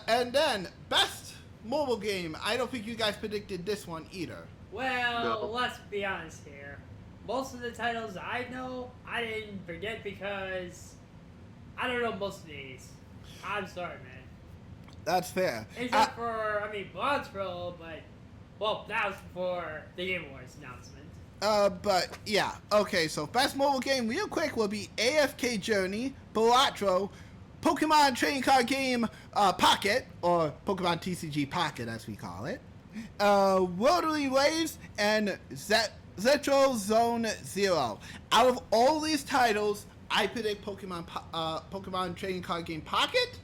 and then, best mobile game. I don't think you guys predicted this one either. Well, No. let's be honest here. Most of the titles I know, I didn't predict because I don't know most of these. I'm sorry, man. That's fair. Except for, Blood's Pro, but, well, that was for the Game Awards announcement. But, yeah. Okay, so best mobile game real quick will be AFK Journey, Balatro, Pokemon Trading Card Game Pocket, or Pokemon TCG Pocket as we call it, Rotary Waves, and Zetro Zone Zero. Out of all these titles, I predict Pokemon Trading Card Game Pocket,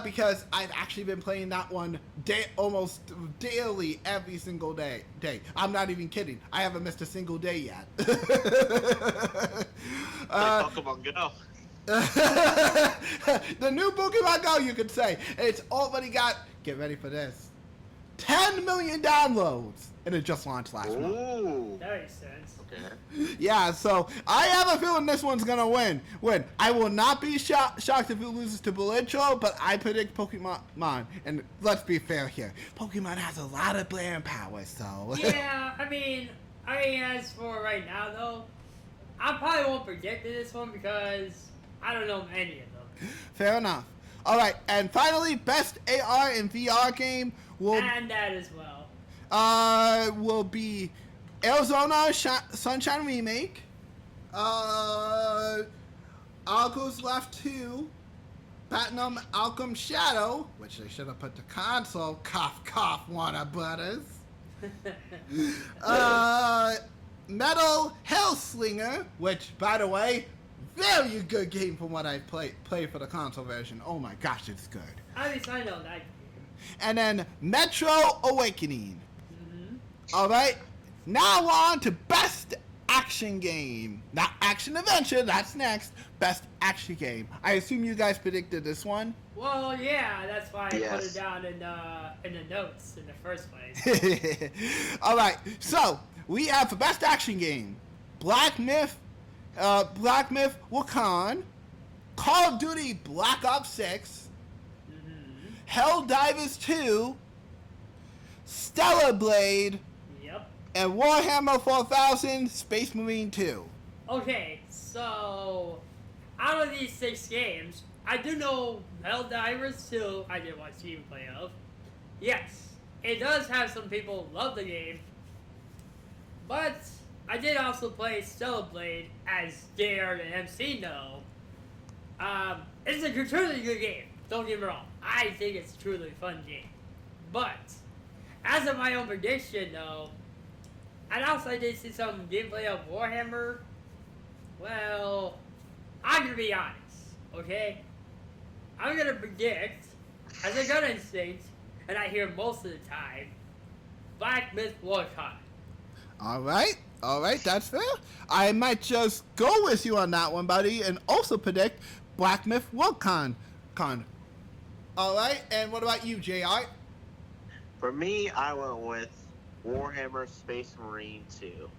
because I've actually been playing that one almost daily, every single day. I'm not even kidding. I haven't missed a single day yet. Pokemon Go. The new Pokemon Go, you could say. It's already got, get ready for this, 10 million downloads, and it just launched last month. Ooh. That makes sense. Okay. Yeah, so I have a feeling this one's gonna win. I will not be shocked if it loses to Belitro, but I predict Pokemon. And let's be fair here, Pokemon has a lot of brand power, so. Yeah, as for right now, though, I probably won't predict this one because I don't know any of them. Fair enough. All right, and finally, best AR and VR game And that as well. will be Arizona Sunshine Remake, Algo's Left 2, Platinum Alchemy Shadow, which they should have put the console, cough cough, Warner Brothers. Metal Hellslinger, which, by the way, very good game from what I played for the console version. Oh my gosh, it's good. At least I know that game. And then Metro Awakening. Mm-hmm. All right, now on to best action game. Not action adventure, that's next. Best action game. I assume you guys predicted this one. Well, yeah, that's why I put Yes. it down in the notes in the first place. All right, so we have for best action game, Black Myth Wukong, Call of Duty Black Ops 6, Mm-hmm. Helldivers 2, Stellar Blade, Yep. and Warhammer 4000 Space Marine 2. Okay, so out of these 6 games, I do know Helldivers 2, I did watch gameplay of. Yes, it does have some people who love the game, but I did also play Stellar Blade, as Jared and MC know. It's a truly good game, don't get me wrong. I think it's a truly fun game. But, as of my own prediction though, and also I did see some gameplay of Warhammer. Well, I'm gonna be honest, okay? I'm gonna predict, as a gut instinct, and I hear most of the time, Black Myth Wukong. All right, that's fair. I might just go with you on that one, buddy, and also predict Black Myth Wukong. All right, and what about you, JR? For me, I went with Warhammer Space Marine 2.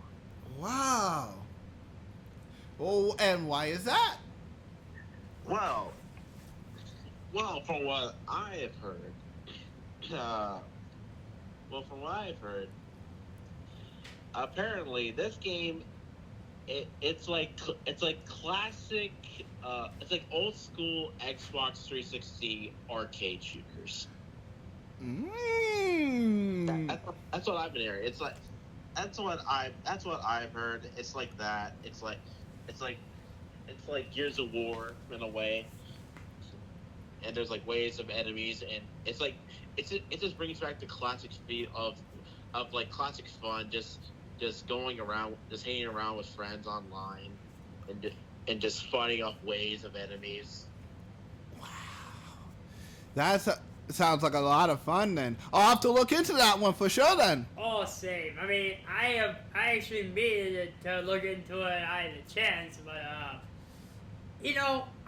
Wow. Oh, and why is that? Well, from what I have heard, apparently this game, it's like classic, it's like old school Xbox 360 arcade shooters. That's what I've been hearing. It's like that's what I've heard. It's like that. It's like Gears of War in a way. And there's like waves of enemies, and it just brings back the classic speed of like classic fun, just going around, just hanging around with friends online, and just fighting off waves of enemies. Wow. Sounds like a lot of fun then. I'll have to look into that one for sure then. Oh, same. I mean, I actually made it to look into it. I had a chance, but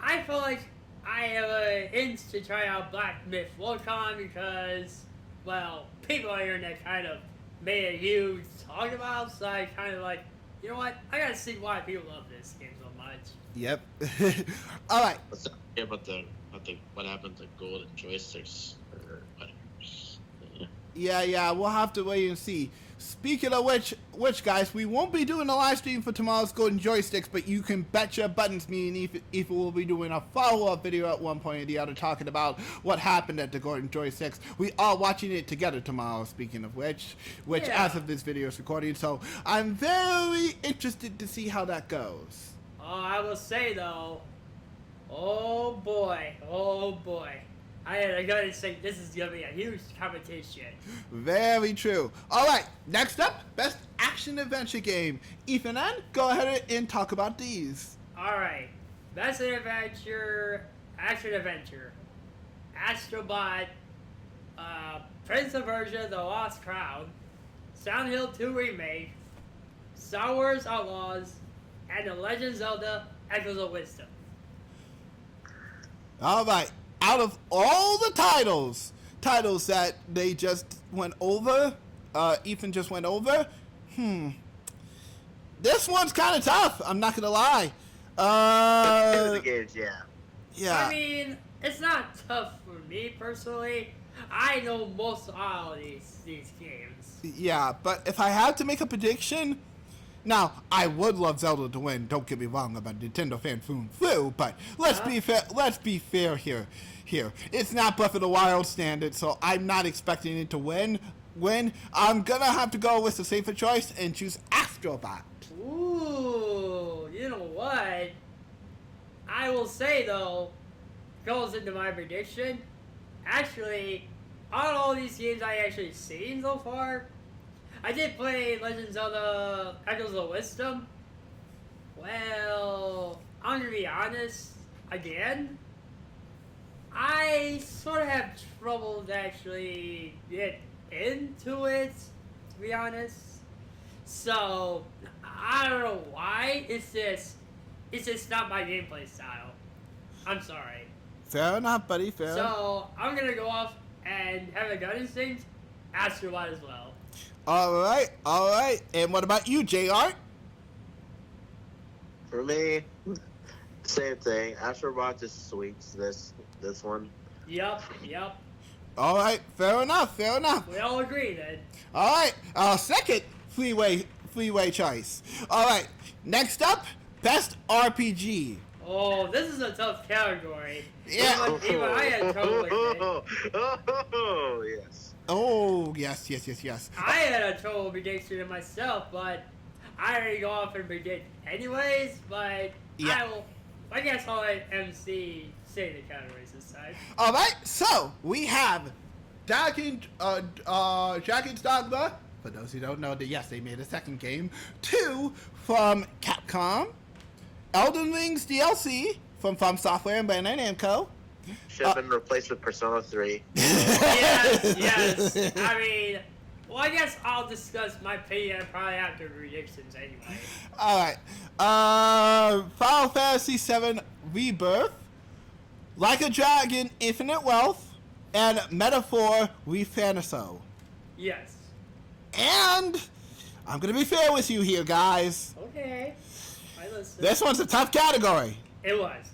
I feel like I have an inch to try out Black Myth Wukong because, well, people on the internet kind of made a huge talk about, so I kind of like, you know what? I gotta see why people love this game so much. Yep. All right. Let's not hear about what happened to golden joysticks or whatever. Yeah, we'll have to wait and see. Speaking of which guys, we won't be doing a live stream for tomorrow's Golden Joysticks, but you can bet your buttons me and Aoife will be doing a follow-up video at one point or the other talking about what happened at the Golden Joysticks. We are watching it together tomorrow, speaking of which Yeah. as of this video is recording, so I'm very interested to see how that goes. Oh, I will say though, oh boy, I gotta say this is gonna be a huge competition. Very true. All right, next up, best action adventure game. Ethan, go ahead and talk about these. All right, best action adventure, Astrobot, Prince of Persia: The Lost Crown, Silent Hill 2 Remake, Star Wars Outlaws, and The Legend of Zelda: Echoes of Wisdom. All right, out of all the titles that they just went over, Ethan just went over, this one's kind of tough, I'm not gonna lie. The games, yeah. Yeah. I mean, it's not tough for me personally. I know most of all these games. Yeah, but if I had to make a prediction, Now, I would love Zelda to win. Don't get me wrong, I'm a Nintendo fan through and through, but let's be fair. Let's be fair here. It's not Breath of the Wild standard, so I'm not expecting it to win. I'm gonna have to go with the safer choice and choose Astrobot. Ooh, you know what? I will say though, goes into my prediction. Actually, on all these games I actually seen so far, I did play Legend of Zelda Echoes of Wisdom. Well, I'm gonna be honest again. I sort of have trouble to actually get into it, to be honest. So I don't know why. It's just not my gameplay style. I'm sorry. Fair enough, buddy. Fair. So I'm gonna go off and have a gut instinct. Astrobot as well. All right. And what about you, Jart? For me, same thing. Astrobot just sweeps this one. Yep. All right, fair enough. We all agree then. All right, our second freeway choice. All right, next up, best RPG. Oh, this is a tough category. Yeah. Even I had trouble with it. Oh, yes. Oh, yes. I had a trouble predicting it myself, but I already go off and predict anyways. But Yeah. I guess I'll let MC say the categories this time. All right, so we have Dragon's Dogma. For those who don't know, that yes, they made a second game. 2 from Capcom. Elden Ring's DLC from Software and Bandai Namco. Should have been replaced with Persona 3. Yes. I mean, well, I guess I'll discuss my opinion probably after predictions anyway. All right. Final Fantasy VII Rebirth, Like a Dragon, Infinite Wealth, and Metaphor Refaniso. Yes. And I'm gonna be fair with you here, guys. Okay. I listen. This one's a tough category, It was.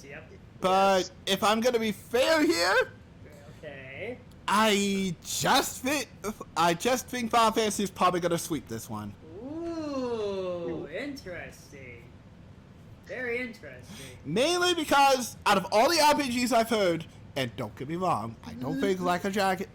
Yep. but if I'm gonna be fair here, Okay. I just think Final Fantasy is probably gonna sweep this one. Ooh, interesting. Very interesting. Mainly because out of all the RPGs I've heard, and don't get me wrong, I don't think Like a Dragon,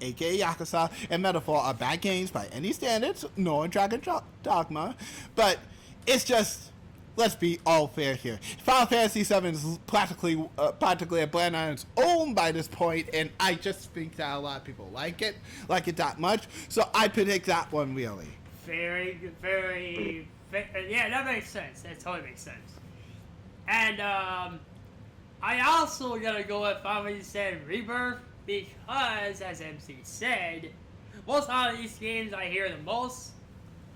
aka Yakuza, and Metaphor are bad games by any standards, nor Dragon Dogma, but it's just, let's be all fair here. Final Fantasy VII is practically a brand on its own by this point, and I just think that a lot of people like it that much, so I predict that one really. Very, yeah, that makes sense. That totally makes sense. And, I also gotta go with Final Fantasy VII Rebirth because, as MC said, most out of these games I hear the most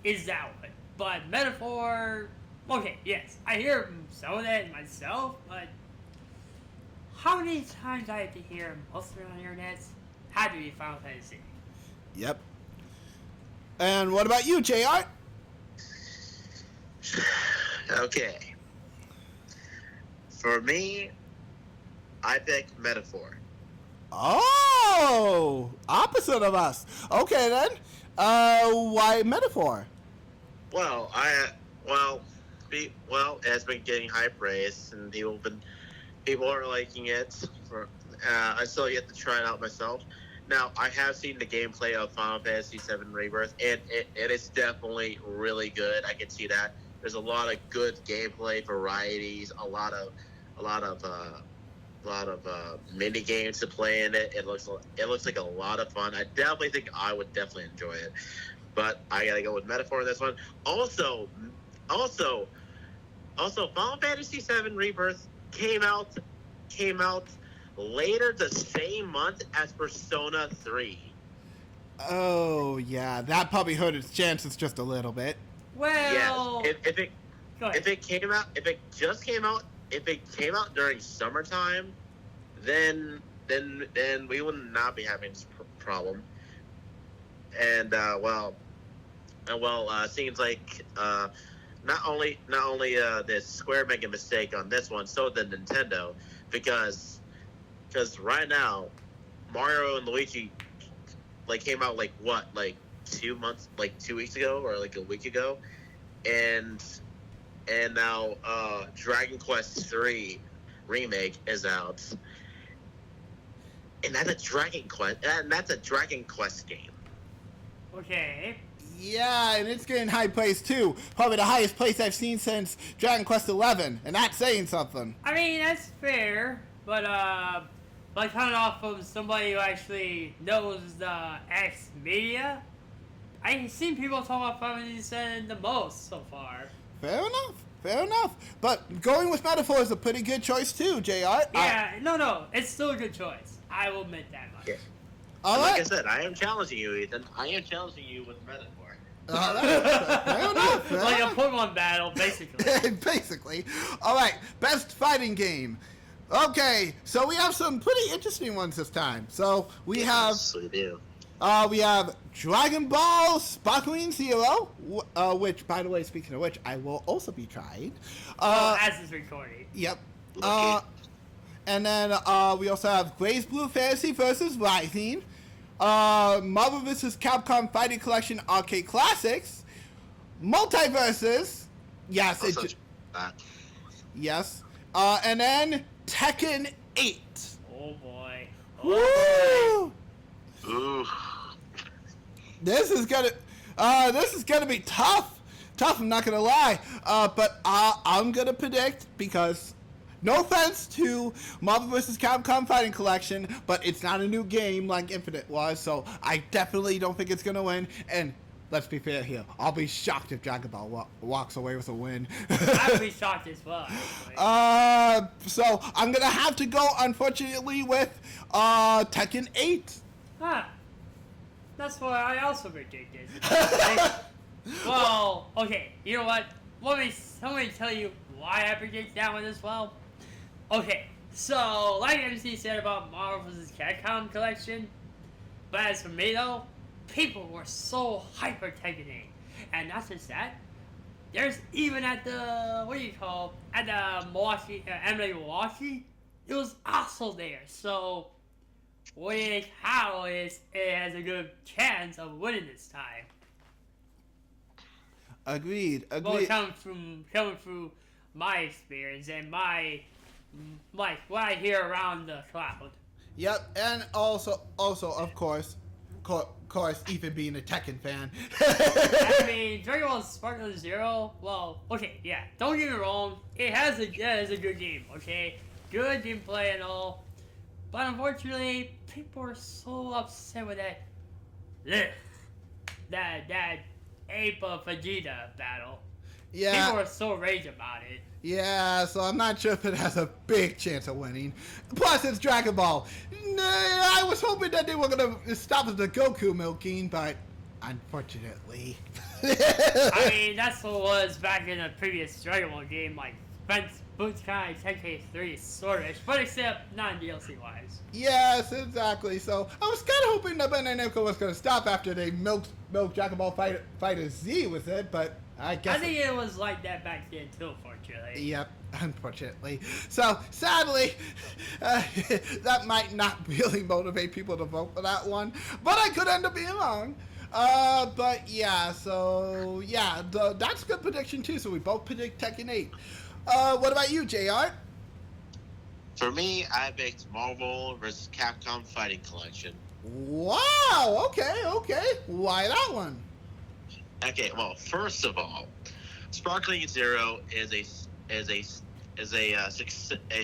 is that one. But Metaphor, okay, yes, I hear some of that myself, but how many times I have to hear most of it on the internet had to be Final Fantasy. Yep. And what about you, JR? Okay. For me, I pick Metaphor. Oh, opposite of us. Okay then. Why Metaphor? Well, it has been getting high praise, and people are liking it. I still yet to try it out myself. Now, I have seen the gameplay of Final Fantasy VII Rebirth, and it is definitely really good. I can see that. There's a lot of good gameplay varieties, a lot of mini games to play in it. It looks like a lot of fun. I definitely think I would definitely enjoy it. But I gotta go with Metaphor in this one. Also, Final Fantasy VII Rebirth came out later the same month as Persona 3. Oh yeah, that probably hurt its chances just a little bit. Well, yes. If it came out during summertime, then we would not be having this problem. And seems like not only did Square make a mistake on this one, so did Nintendo, because right now Mario and Luigi came out 2 weeks ago or like a week ago, and now Dragon Quest 3 remake is out, and that's a Dragon Quest game. Okay. Yeah, and it's getting high praise too. Probably the highest praise I've seen since Dragon Quest 11, and that's saying something. I mean, that's fair, but like coming off from somebody who actually knows the X media, I've seen people talk about Final Fantasy VII the most so far. Fair enough. But going with metaphor is a pretty good choice too, JR. Yeah, no, it's still a good choice. I will admit that much. Yeah. All Like right. I said, I am challenging you, Ethan. I am challenging you with metaphor. All right. Fair enough. Like a Pokemon battle, basically. Basically. All right. Best fighting game. Okay, so we have some pretty interesting ones this time. So we have Dragon Ball Sparkling Zero, which, by the way, speaking of which, I will also be trying. As is recording. Yep. Okay. And then we also have Blaze Blue Fantasy versus Rising, Marvel vs. Capcom Fighting Collection Arcade Classics, Multiverses. Yes. Yes. And then Tekken 8. Oh boy. Woo! Ooh. This is gonna be tough. I'm not gonna lie. But I'm gonna predict, because no offense to Marvel vs. Capcom Fighting Collection, but it's not a new game like Infinite was, so I definitely don't think it's gonna win. And let's be fair here, I'll be shocked if Dragon Ball walks away with a win. I'd be shocked as well. Actually. So I'm gonna have to go, unfortunately, with Tekken 8. Huh. That's what I also predicted. Well, okay, you know what? Let me tell you why I predicted that one as well. Okay, so like MC said about Marvel vs. Capcom Collection, but as for me though, people were so hyper Tekken 8. And not just that, there's even at the, at the Milwaukee, MMA Milwaukee, it was also there. So, how it has a good chance of winning this time. Agreed. Well, coming through my experience and my, like, what I hear around the crowd. Yep, and also, of course, Ethan being a Tekken fan. I mean, Dragon Ball Sparkle Zero, well, okay, yeah, don't get me wrong, it is a good game, okay? Good gameplay and all, but unfortunately, people are so upset with that Ape of Vegeta battle. Yeah. People are so rage about it. Yeah, so I'm not sure if it has a big chance of winning. Plus, it's Dragon Ball. I was hoping that they were going to stop at the Goku milking, but unfortunately. I mean, that's what it was back in the previous Dragon Ball game, like Budokai Tenkaichi sort of, but except non-DLC-wise. Yes, exactly. So I was kind of hoping that Bandai Namco was going to stop after they milked Dragon Ball Fighter Z with it, but I guess... I think it was like that back then too, unfortunately. Yep, unfortunately. So, sadly, that might not really motivate people to vote for that one, but I could end up being wrong. But yeah, so, yeah, that's a good prediction too, so we both predict Tekken 8. What about you, JR? For me, I picked Marvel vs. Capcom Fighting Collection. Wow, okay. Why that one? Okay, well, first of all, Sparkling Zero is a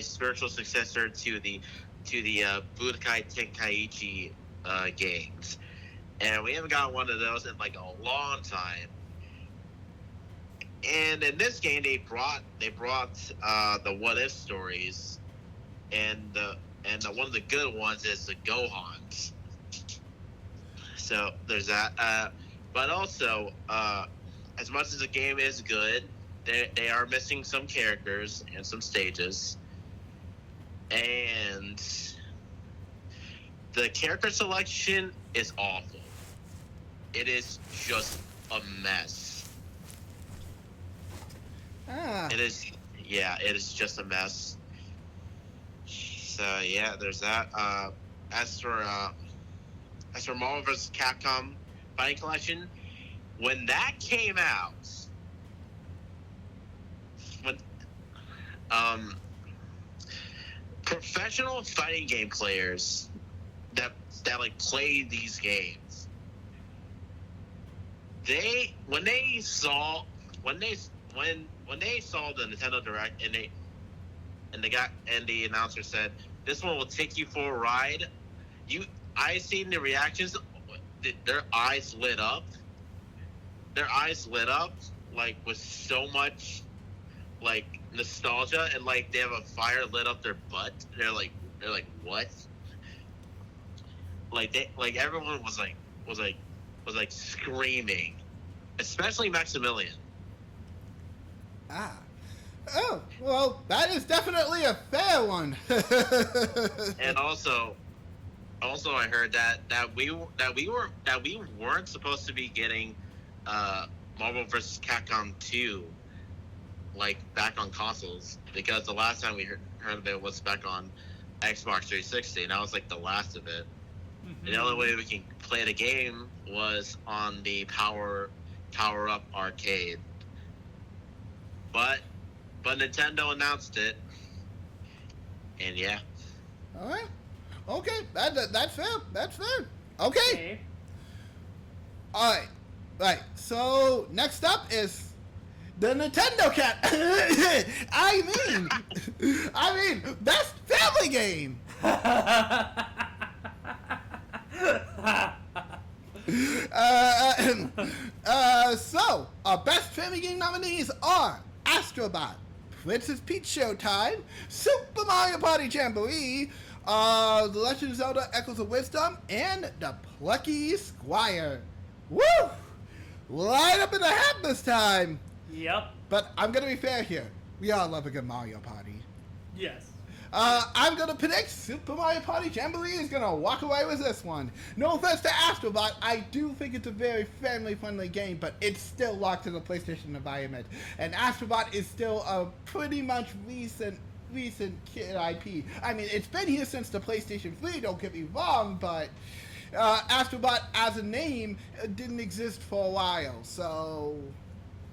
spiritual successor to the Budokai Tenkaichi games, and we haven't got one of those in like a long time. And in this game, they brought the what if stories, and one of the good ones is the Gohans. So there's that. But also, as much as the game is good, they are missing some characters and some stages. And the character selection is awful. It is just a mess. It is just a mess. So yeah, there's that. As for Marvel vs. Capcom Fighting Collection, when that came out, when professional fighting game players that like play these games, when they saw the Nintendo Direct and the announcer said this one will take you for a ride, I seen the reactions. Their eyes lit up. Like with so much like nostalgia, and like they have a fire lit up their butt. They're like what? Like everyone was screaming, especially Maximilian. Ah. Oh, well, that is definitely a fair one. And also I heard that we weren't supposed to be getting Marvel vs. Capcom 2 like back on consoles, because the last time we heard of it was back on Xbox 360, and that was like the last of it. Mm-hmm. And the only way we can play the game was on the Power Up arcade. But Nintendo announced it, and yeah. All right. Okay, that's fair. That's fair. Okay. All right. Right. So next up is the Nintendo Cat. I mean, best family game. So our best family game nominees are Astrobot, Princess Peach Showtime, Super Mario Party Jamboree, The Legend of Zelda Echoes of Wisdom, and The Plucky Squire. Woo! Right up in the head this time. Yep. But I'm gonna be fair here. We all love a good Mario Party. Yes. I'm gonna predict Super Mario Party Jamboree is gonna walk away with this one. No offense to Astrobot, I do think it's a very family-friendly game, but it's still locked in the PlayStation environment. And Astrobot is still a pretty much recent kid IP. I mean, it's been here since the PlayStation 3, don't get me wrong, but Astrobot as a name didn't exist for a while, so...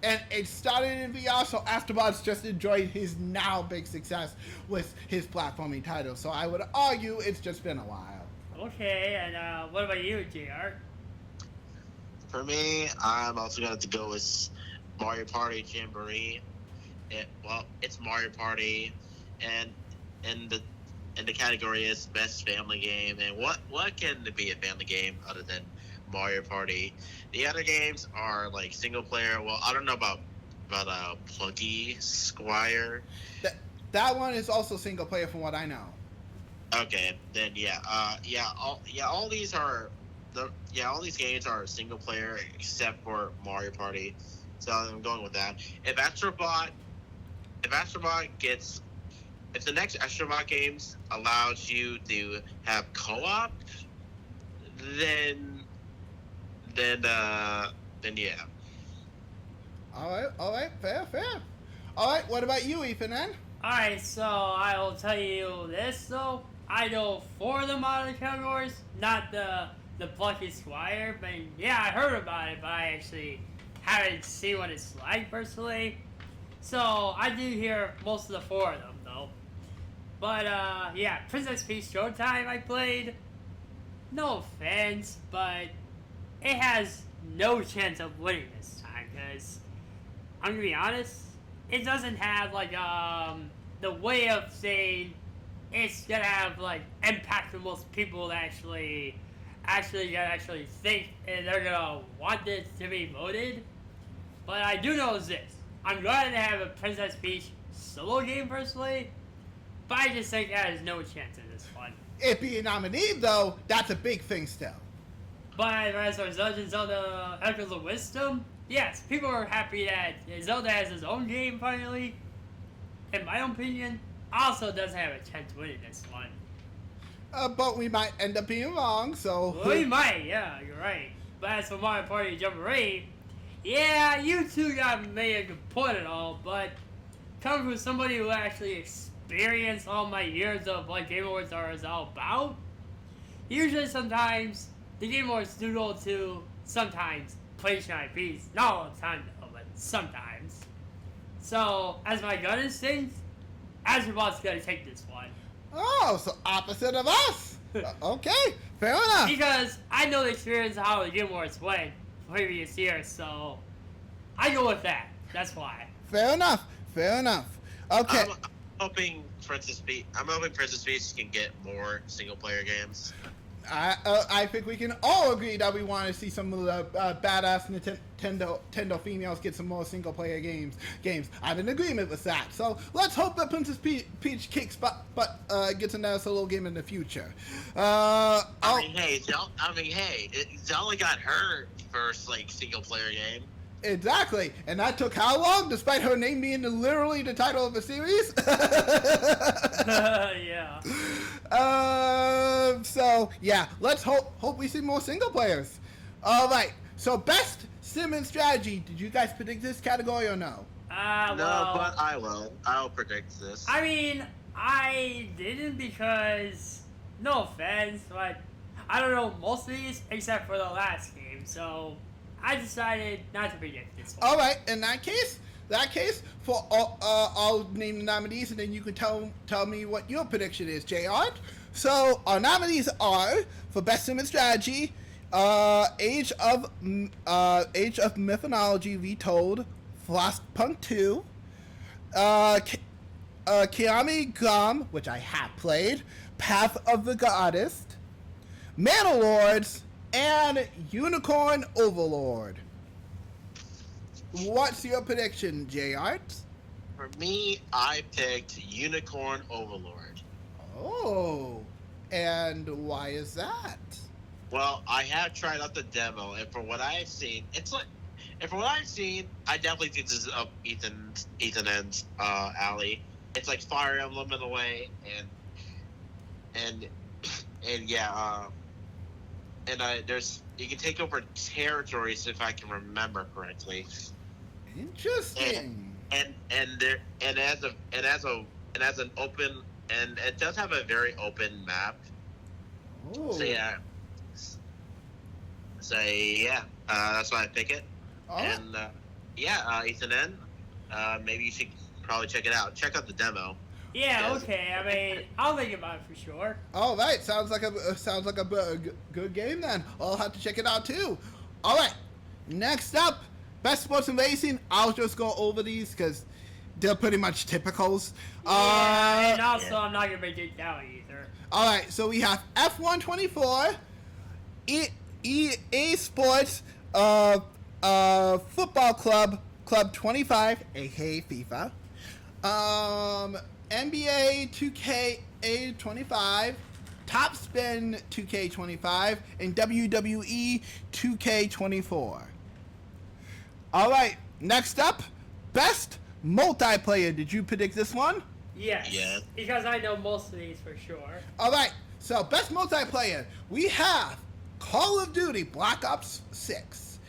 And it started in VR, so Astrobot's just enjoyed his now big success with his platforming title. So I would argue it's just been a while. Okay, and what about you, Jart? For me, I'm also going to have to go with Mario Party Jamboree. It's Mario Party, and the category is best family game. And what can be a family game other than Mario Party? The other games are like single player. Well, I don't know about Plucky Squire. That one is also single player from what I know. Okay, then all these games are single player except for Mario Party. So I'm going with that. If the next Astrobot games allows you to have co-op, then yeah. All right, fair. All right, what about you, Ethan? Then? All right, so I will tell you this though. I know 4 of them out of the categories, not the Plucky Squire. But yeah, I heard about it, but I actually haven't seen what it's like personally. So I do hear most of the 4 of them though. But yeah, Princess Peach Showtime I played. No offense, but it has no chance of winning this time, because I'm gonna be honest, it doesn't have like the way of saying it's gonna have like impact on most people that actually think and they're gonna want it to be voted. But I do know this: I'm glad to have a Princess Peach solo game personally, but I just think that has no chance in this one. It being a nominee though, that's a big thing still. But as far as Legend of Zelda Echoes of Wisdom, yes, people are happy that Zelda has his own game finally. In my opinion, also doesn't have a chance to win this one. But we might end up being wrong, so... Well, we might, yeah, you're right. But as for Mario Party Jamboree, yeah, you two got made a good point and all, but coming from somebody who actually experienced all my years of what Game Awards are all about, usually sometimes the Game Awards do go to sometimes PlayStation IPs. Not all the time though, but sometimes. So, as my gut instinct, Azerbot's gonna take this one. Oh, so opposite of us. Okay, fair enough. Because I know the experience of how the Game Awards went previous years, so I go with that. That's why. Fair enough. Fair enough. Okay. I'm hoping Princess Peach can get more single player games. I think we can all agree that we want to see some of the badass Nintendo females get some more single player games. I'm in agreement with that. So let's hope that Princess Peach kicks but gets another solo game in the future. I mean, Zelda got her first single player game. Exactly, and that took how long, despite her name being literally the title of the series? Yeah. So yeah, let's hope we see more single players. All right. So best sim and strategy. Did you guys predict this category or no? Well, No, but I will. I'll predict this. I mean, I didn't because, no offense, but I don't know most of these except for the last game, so I decided not to predict this one. All right. In that case, for I'll name the nominees, and then you can tell me what your prediction is, Jart. So our nominees are for best sim and strategy, Age of Mythology Retold, Frostpunk 2, Kiami Gum, which I have played, Path of the Goddess, Manalords, and Unicorn Overlord. What's your prediction, Jart? For me, I picked Unicorn Overlord. Oh, and why is that? Well, I have tried out the demo, and from what I've seen, I definitely think this is up Ethan N's alley. It's like Fire Emblem in a way, and yeah, there's you can take over territories if I can remember correctly. Interesting. And as an open, and it does have a very open map. Oh. So yeah. That's why I pick it. Oh. And Ethan N. Maybe you should probably check it out. Check out the demo. Yeah, Yes. okay. I mean, I'll think about it for sure. All right, sounds like a good game then. I'll have to check it out too. All right, next up, best sports and racing. I'll just go over these because they're pretty much typicals. Yeah, and also I'm not gonna predict that either. All right, so we have F124, EA Sports, Football Club 25, aka FIFA, NBA 2K25, Top Spin 2K25, and WWE 2K24. All right, next up, best multiplayer. Did you predict this one? Yes. Yeah. Because I know most of these for sure. All right, so best multiplayer. We have Call of Duty Black Ops 6,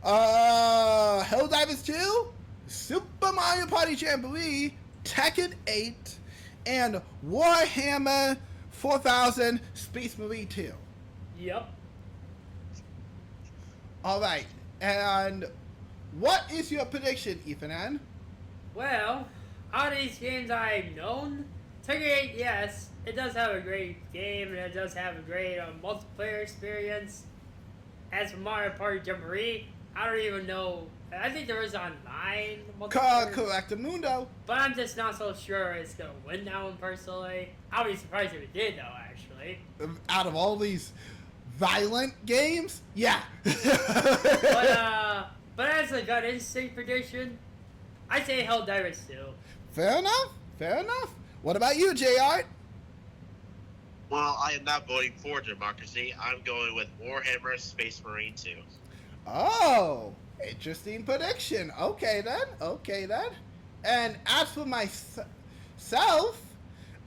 Helldivers 2, Super Mario Party Jamboree, Tekken 8, and Warhammer 4000 Space Marine 2. Yep. All right, and what is your prediction, Ethan N? Well, out of these games I've known, Tekken 8, yes, it does have a great game and it does have a great multiplayer experience. As for Mario Party Jamboree, I don't even know. I think there is online multiplayer. Correctamundo. But I'm just not so sure it's going to win that one personally. I'll be surprised if it did, though, actually. Out of all these violent games, yeah. But as a gut instinct prediction, I say Helldivers 2. Fair enough. What about you, JR? Well, I am not voting for democracy. I'm going with Warhammer Space Marine 2. Oh, interesting prediction. Okay then. And as for myself,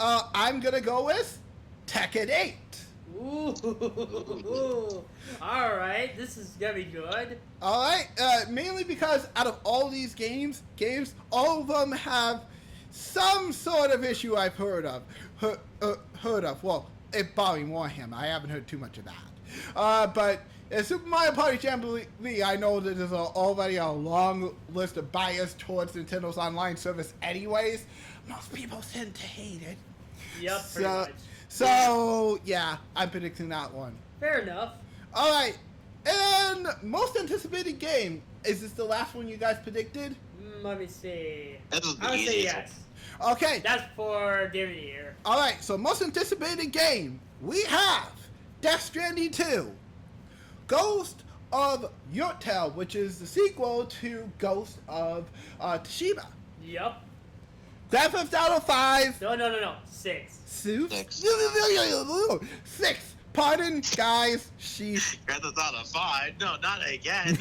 I'm gonna go with Tekken 8. Ooh. Alright, this is gonna be good. Alright, mainly because out of all these games, all of them have some sort of issue I've heard of. Well, it barring Warhammer, I haven't heard too much of that. But In Super Mario Party Champions League, I know that there's already a long list of bias towards Nintendo's online service anyways. Most people tend to hate it. Yep, pretty much. So, yeah, I'm predicting that one. Fair enough. Alright, and most anticipated game. Is this the last one you guys predicted? Let me see. That was the I would say easiest yes. Okay. That's for Game of the Year. Alright, so most anticipated game. We have Death Stranding 2. Ghost of Yurtel, which is the sequel to Ghost of Tsushima. Yup. Grand Theft Auto 5. No. 6. Six. 6. Pardon, guys. Sheesh. Grand Theft Auto 5. No, not again.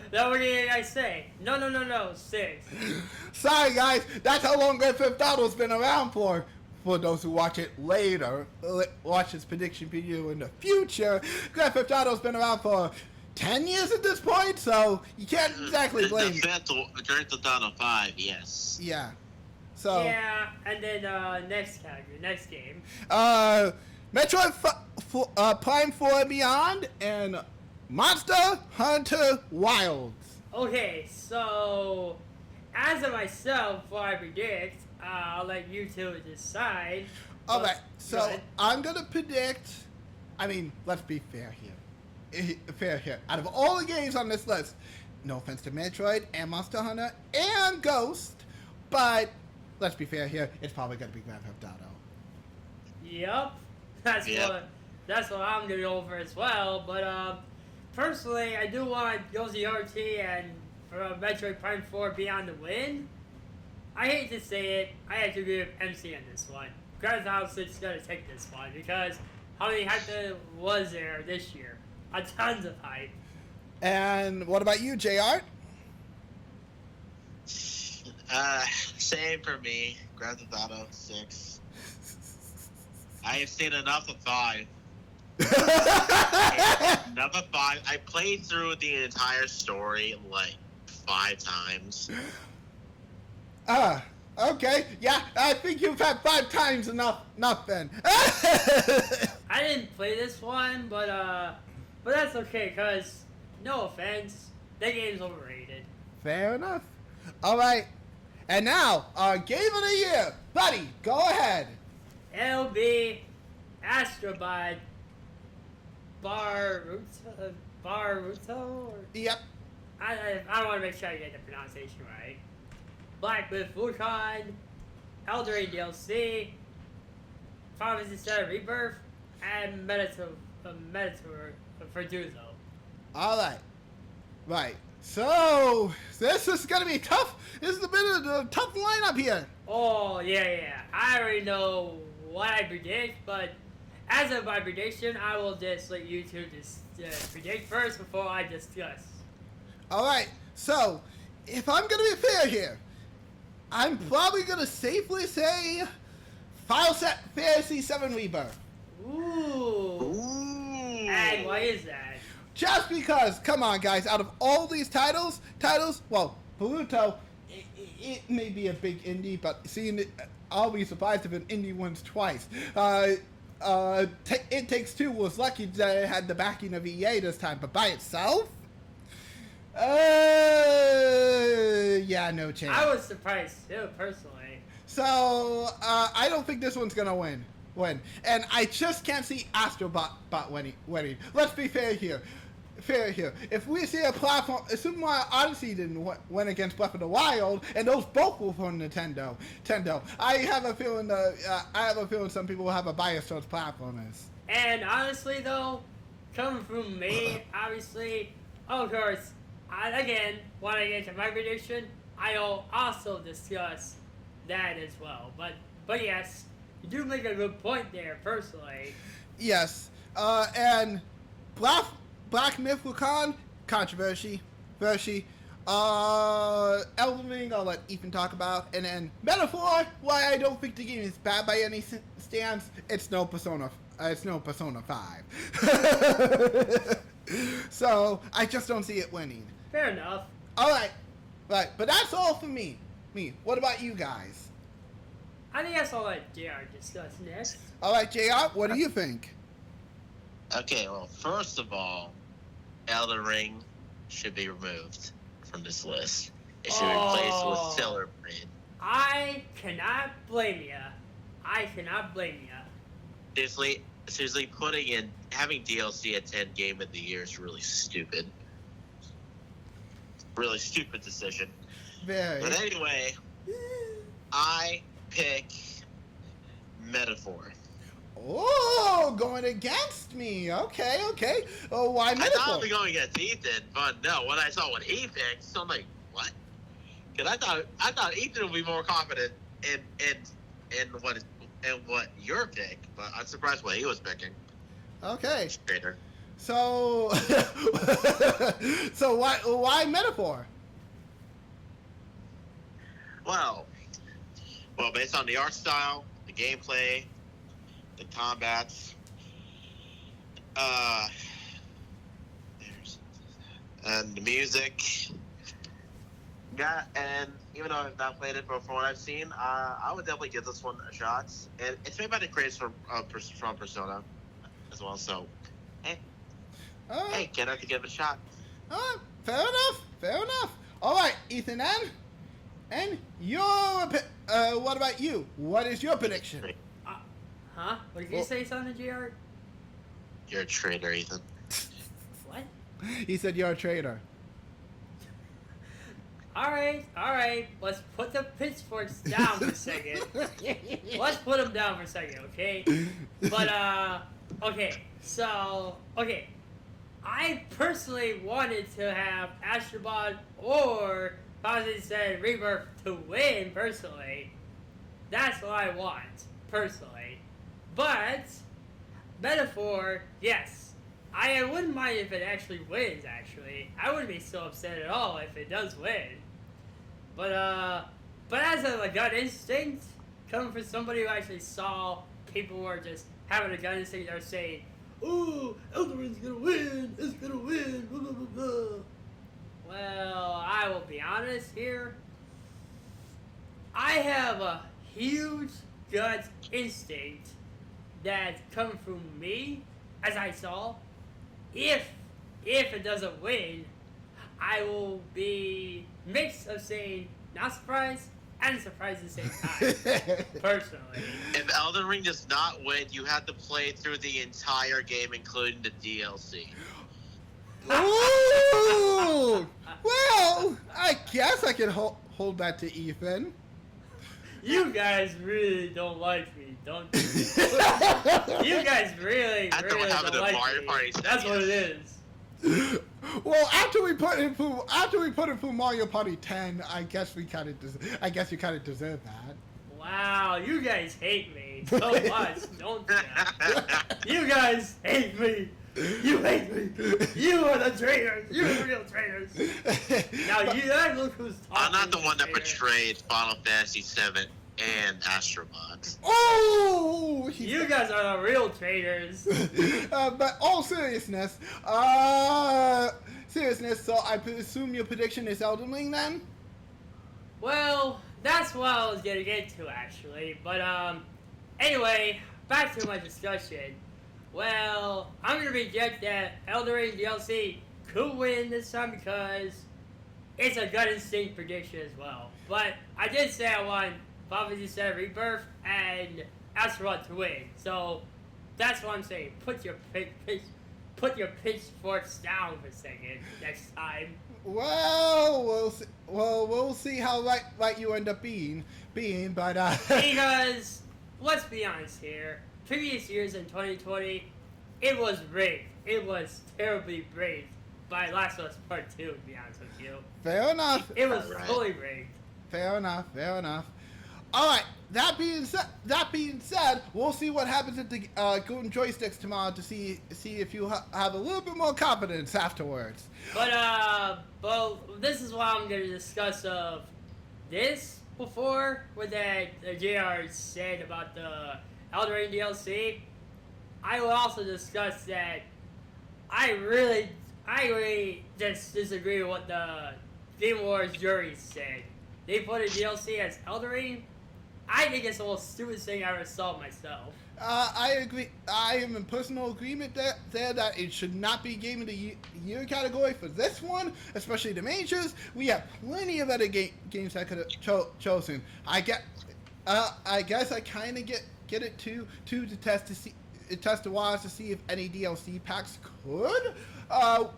That what did I say? No. 6. Sorry, guys. That's how long Grand Theft Auto's been around for. For those who watch it later, watch this prediction video in the future, Grand Theft Auto's been around for 10 years at this point, so you can't exactly blame. Grand Theft Auto 5, yes. Yeah. So. Yeah, and then next category, next game. Metroid Prime 4 Beyond and Monster Hunter Wilds. Okay, so as of myself, what I predict, I'll let you two decide. Alright, Go so ahead. I'm gonna predict. I mean, let's be fair here. Out of all the games on this list, no offense to Metroid and Monster Hunter and Ghost, but let's be fair here, it's probably gonna be Grand Theft Auto. Yep, Yep. that's what I'm gonna go for as well. But personally, I do want Yoshi RT and Metroid Prime 4 Beyond the win. I hate to say it, I have to agree with MC on this one. Grand Theft Auto 6 is gonna take this one because how many hype there was there this year? A tons of hype. And what about you, JR? Same for me. Grand Theft Auto 6. I have seen enough of 5. Enough of 5. I played through the entire story like 5 times. Okay. Yeah, I think you've had 5 times enough then. I didn't play this one, but that's okay, cause no offense, that game's overrated. Fair enough. Alright. And now, our game of the year. Buddy, go ahead. It'll be Astrobot Baruto? Or, Yep. I want to make sure I get the pronunciation right. Black Myth Wukong, Elder Ring DLC, Final Fantasy VII Rebirth, and Meditor for Duzo. Alright. Right. So, this is going to be tough. This is a bit of a tough lineup here. Oh, yeah. I already know what I predict, but as of my prediction, I will just let you two predict first before I discuss. Alright. So, if I'm going to be fair here, I'm probably going to safely say Final Fantasy VII Rebirth. Ooh. And why is that? Just because, come on, guys, out of all these titles, well, Boruto, it may be a big indie, but seeing it, I'll be surprised if an indie wins twice. It Takes Two was lucky that it had the backing of EA this time, but by itself, yeah, no chance. I was surprised too, personally. So, I don't think this one's gonna win. And I just can't see Astrobot winning. Let's be fair here. If we see a platform, Super Mario Odyssey didn't win against Breath of the Wild, and those both were from Nintendo. I have a feeling some people will have a bias towards platformers. And honestly, though, coming from me, obviously, of course, again, when I get to my prediction, I'll also discuss that as well. But yes, you do make a good point there, personally. Yes, and Black Myth Wukong, controversy. Elden Ring, I'll let Ethan talk about. And then Metaphor, why I don't think the game is bad by any stance. It's no Persona 5. So, I just don't see it winning. Fair enough. Alright, right, but that's all for me. What about you guys? I think that's all let JR discuss next. Alright, JR, what do you think? Okay, well, first of all, Elden Ring should be removed from this list. It should be replaced with Stellar Blade. I cannot blame ya. I cannot blame ya. Seriously, having DLC at 10 Game of the Year is really stupid. Really stupid decision. Very. But anyway, I pick Metaphor. Oh, going against me. Okay. Oh, why I Metaphor? thought I'd be going against Ethan, but no. When I saw what he picked, so I'm like, what? Because I thought Ethan would be more confident in what your pick, but I'm surprised what he was picking. Okay. Traitor. So, so why Metaphor? Well, based on the art style, the gameplay, the combats, and the music. Yeah, and even though I've not played it, but from what I've seen, I would definitely give this one a shot. And it's made by the creators from Persona as well, so hey, kid, I could give it a shot. Fair enough. All right, Ethan and your what about you? What is your prediction? Huh? What did you say, son of Jart? You're a traitor, Ethan. What? He said you're a traitor. Alright. Let's put the pitchforks down for a second. Let's put them down for a second, okay? But, okay. So, okay. I personally wanted to have Astrobot or, as it said, Rebirth to win, personally. That's what I want, personally. But, Metaphor, yes. I wouldn't mind if it actually wins, actually. I wouldn't be so upset at all if it does win. But as a gut instinct, coming from somebody who actually saw people who are just having a gut instinct, they're saying, "Ooh, Elden Ring's gonna win, it's gonna win, blah, blah, blah, blah." Well, I will be honest here. I have a huge gut instinct that's coming from me, as I saw. If it doesn't win, I will be mixed of saying not surprised and surprised at the same time. Personally. If Elden Ring does not win, you have to play through the entire game, including the DLC. Ooh! Well, I guess I can hold that to Ethan. You guys really don't like me, don't you? You guys really After don't having the like Mario me. Party That's what it is. Well, after we put in through Mario Party 10, I guess you kind of deserve that. Wow, you guys hate me so much, don't you? You guys hate me. You hate me. You are the traitors. You're the real traitors. Now look who's talking. I'm not the one that traitor. betrayed Final Fantasy VII and Astrobot. Oh! You guys are the real traitors. But all seriousness, so I assume your prediction is Elden Ring then? Well, that's what I was gonna get to actually. But anyway, back to my discussion. Well, I'm gonna reject that Elden Ring DLC could win this time because it's a gut instinct prediction as well. But I did say I want Final Fantasy Rebirth and Azeroth to win. So that's what I'm saying. Put your pitchforks down for a second next time. Well, we'll see how right you end up being, but Because let's be honest here. Previous years in 2020, it was rigged. It was terribly rigged by Last of Us Part 2, to be honest with you. fair enough. It was fully rigged. Fair enough. All right. That being said, we'll see what happens at the Golden Joysticks tomorrow to see if you have a little bit more confidence afterwards. But this is what I'm going to discuss of this before what that JR said about the Elden Ring DLC. I will also discuss that I really just disagree with what the Game Awards jury said. They put a DLC as Elden Ring. I think it's the most stupidest thing I ever saw myself. I agree. I am in personal agreement there that it should not be Game of the Year category for this one, especially the majors. We have plenty of other games I could have chosen. I guess I kind of get it too to test the waters to see if any DLC packs could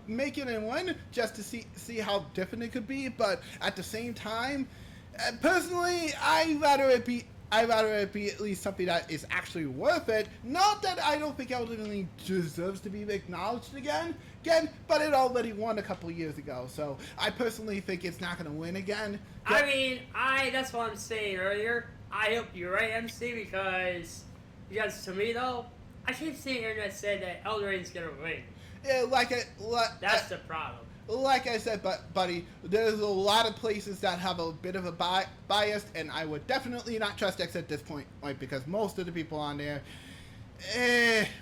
make it and win, just to see how different it could be. But at the same time, personally, I'd rather it be at least something that is actually worth it. Not that I don't think Elden Ring deserves to be acknowledged again, but it already won a couple years ago. So I personally think it's not going to win again. I mean, that's what I'm saying earlier. I hope you're right, MC, because to me though, I keep seeing internet say that Elden Ring's gonna win. Yeah, that's the problem. Like I said, buddy, there's a lot of places that have a bit of a bias, and I would definitely not trust X at this point, because most of the people on there,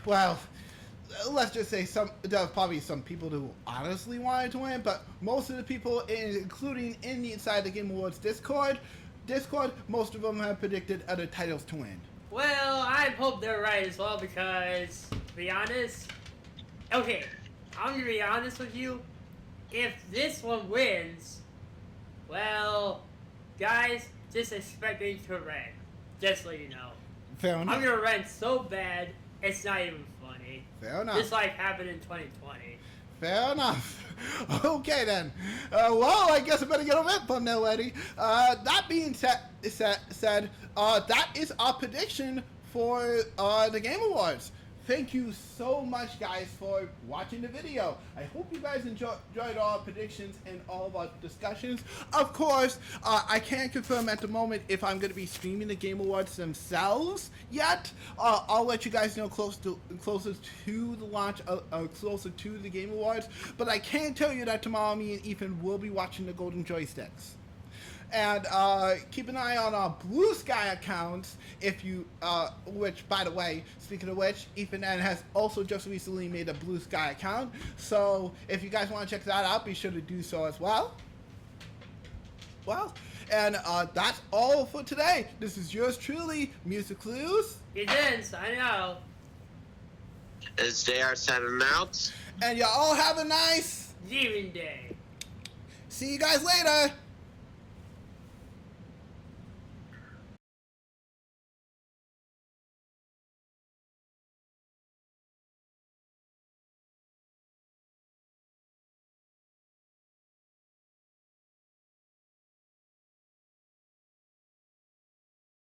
well, let's just say there are probably some people who honestly wanted to win, but most of the people, including inside the Game Awards Discord, most of them have predicted other titles to win. Well, I hope they're right as well, because, to be honest, okay, I'm gonna be honest with you. If this one wins, well, guys, just expect me to rant. Just so you know. Fair enough. I'm gonna rant so bad, it's not even funny. Fair enough. Just like happened in 2020. Fair enough. Okay then. Well, I guess I better get a rip on there, lady. That being said, that is our prediction for the Game Awards. Thank you so much, guys, for watching the video. I hope you guys enjoyed all our predictions and all of our discussions. Of course, I can't confirm at the moment if I'm going to be streaming the Game Awards themselves yet. I'll let you guys know closer to the launch, closer to the Game Awards. But I can tell you that tomorrow, me and Ethan will be watching the Golden Joysticks. And keep an eye on our Blue Sky accounts, which, by the way, speaking of which, Ethan has also just recently made a Blue Sky account. So if you guys want to check that out, be sure to do so as well. Well, and that's all for today. This is yours truly, Music Clues. It is, I know. It's JR signing out. And y'all have a nice Gaming Day. See you guys later.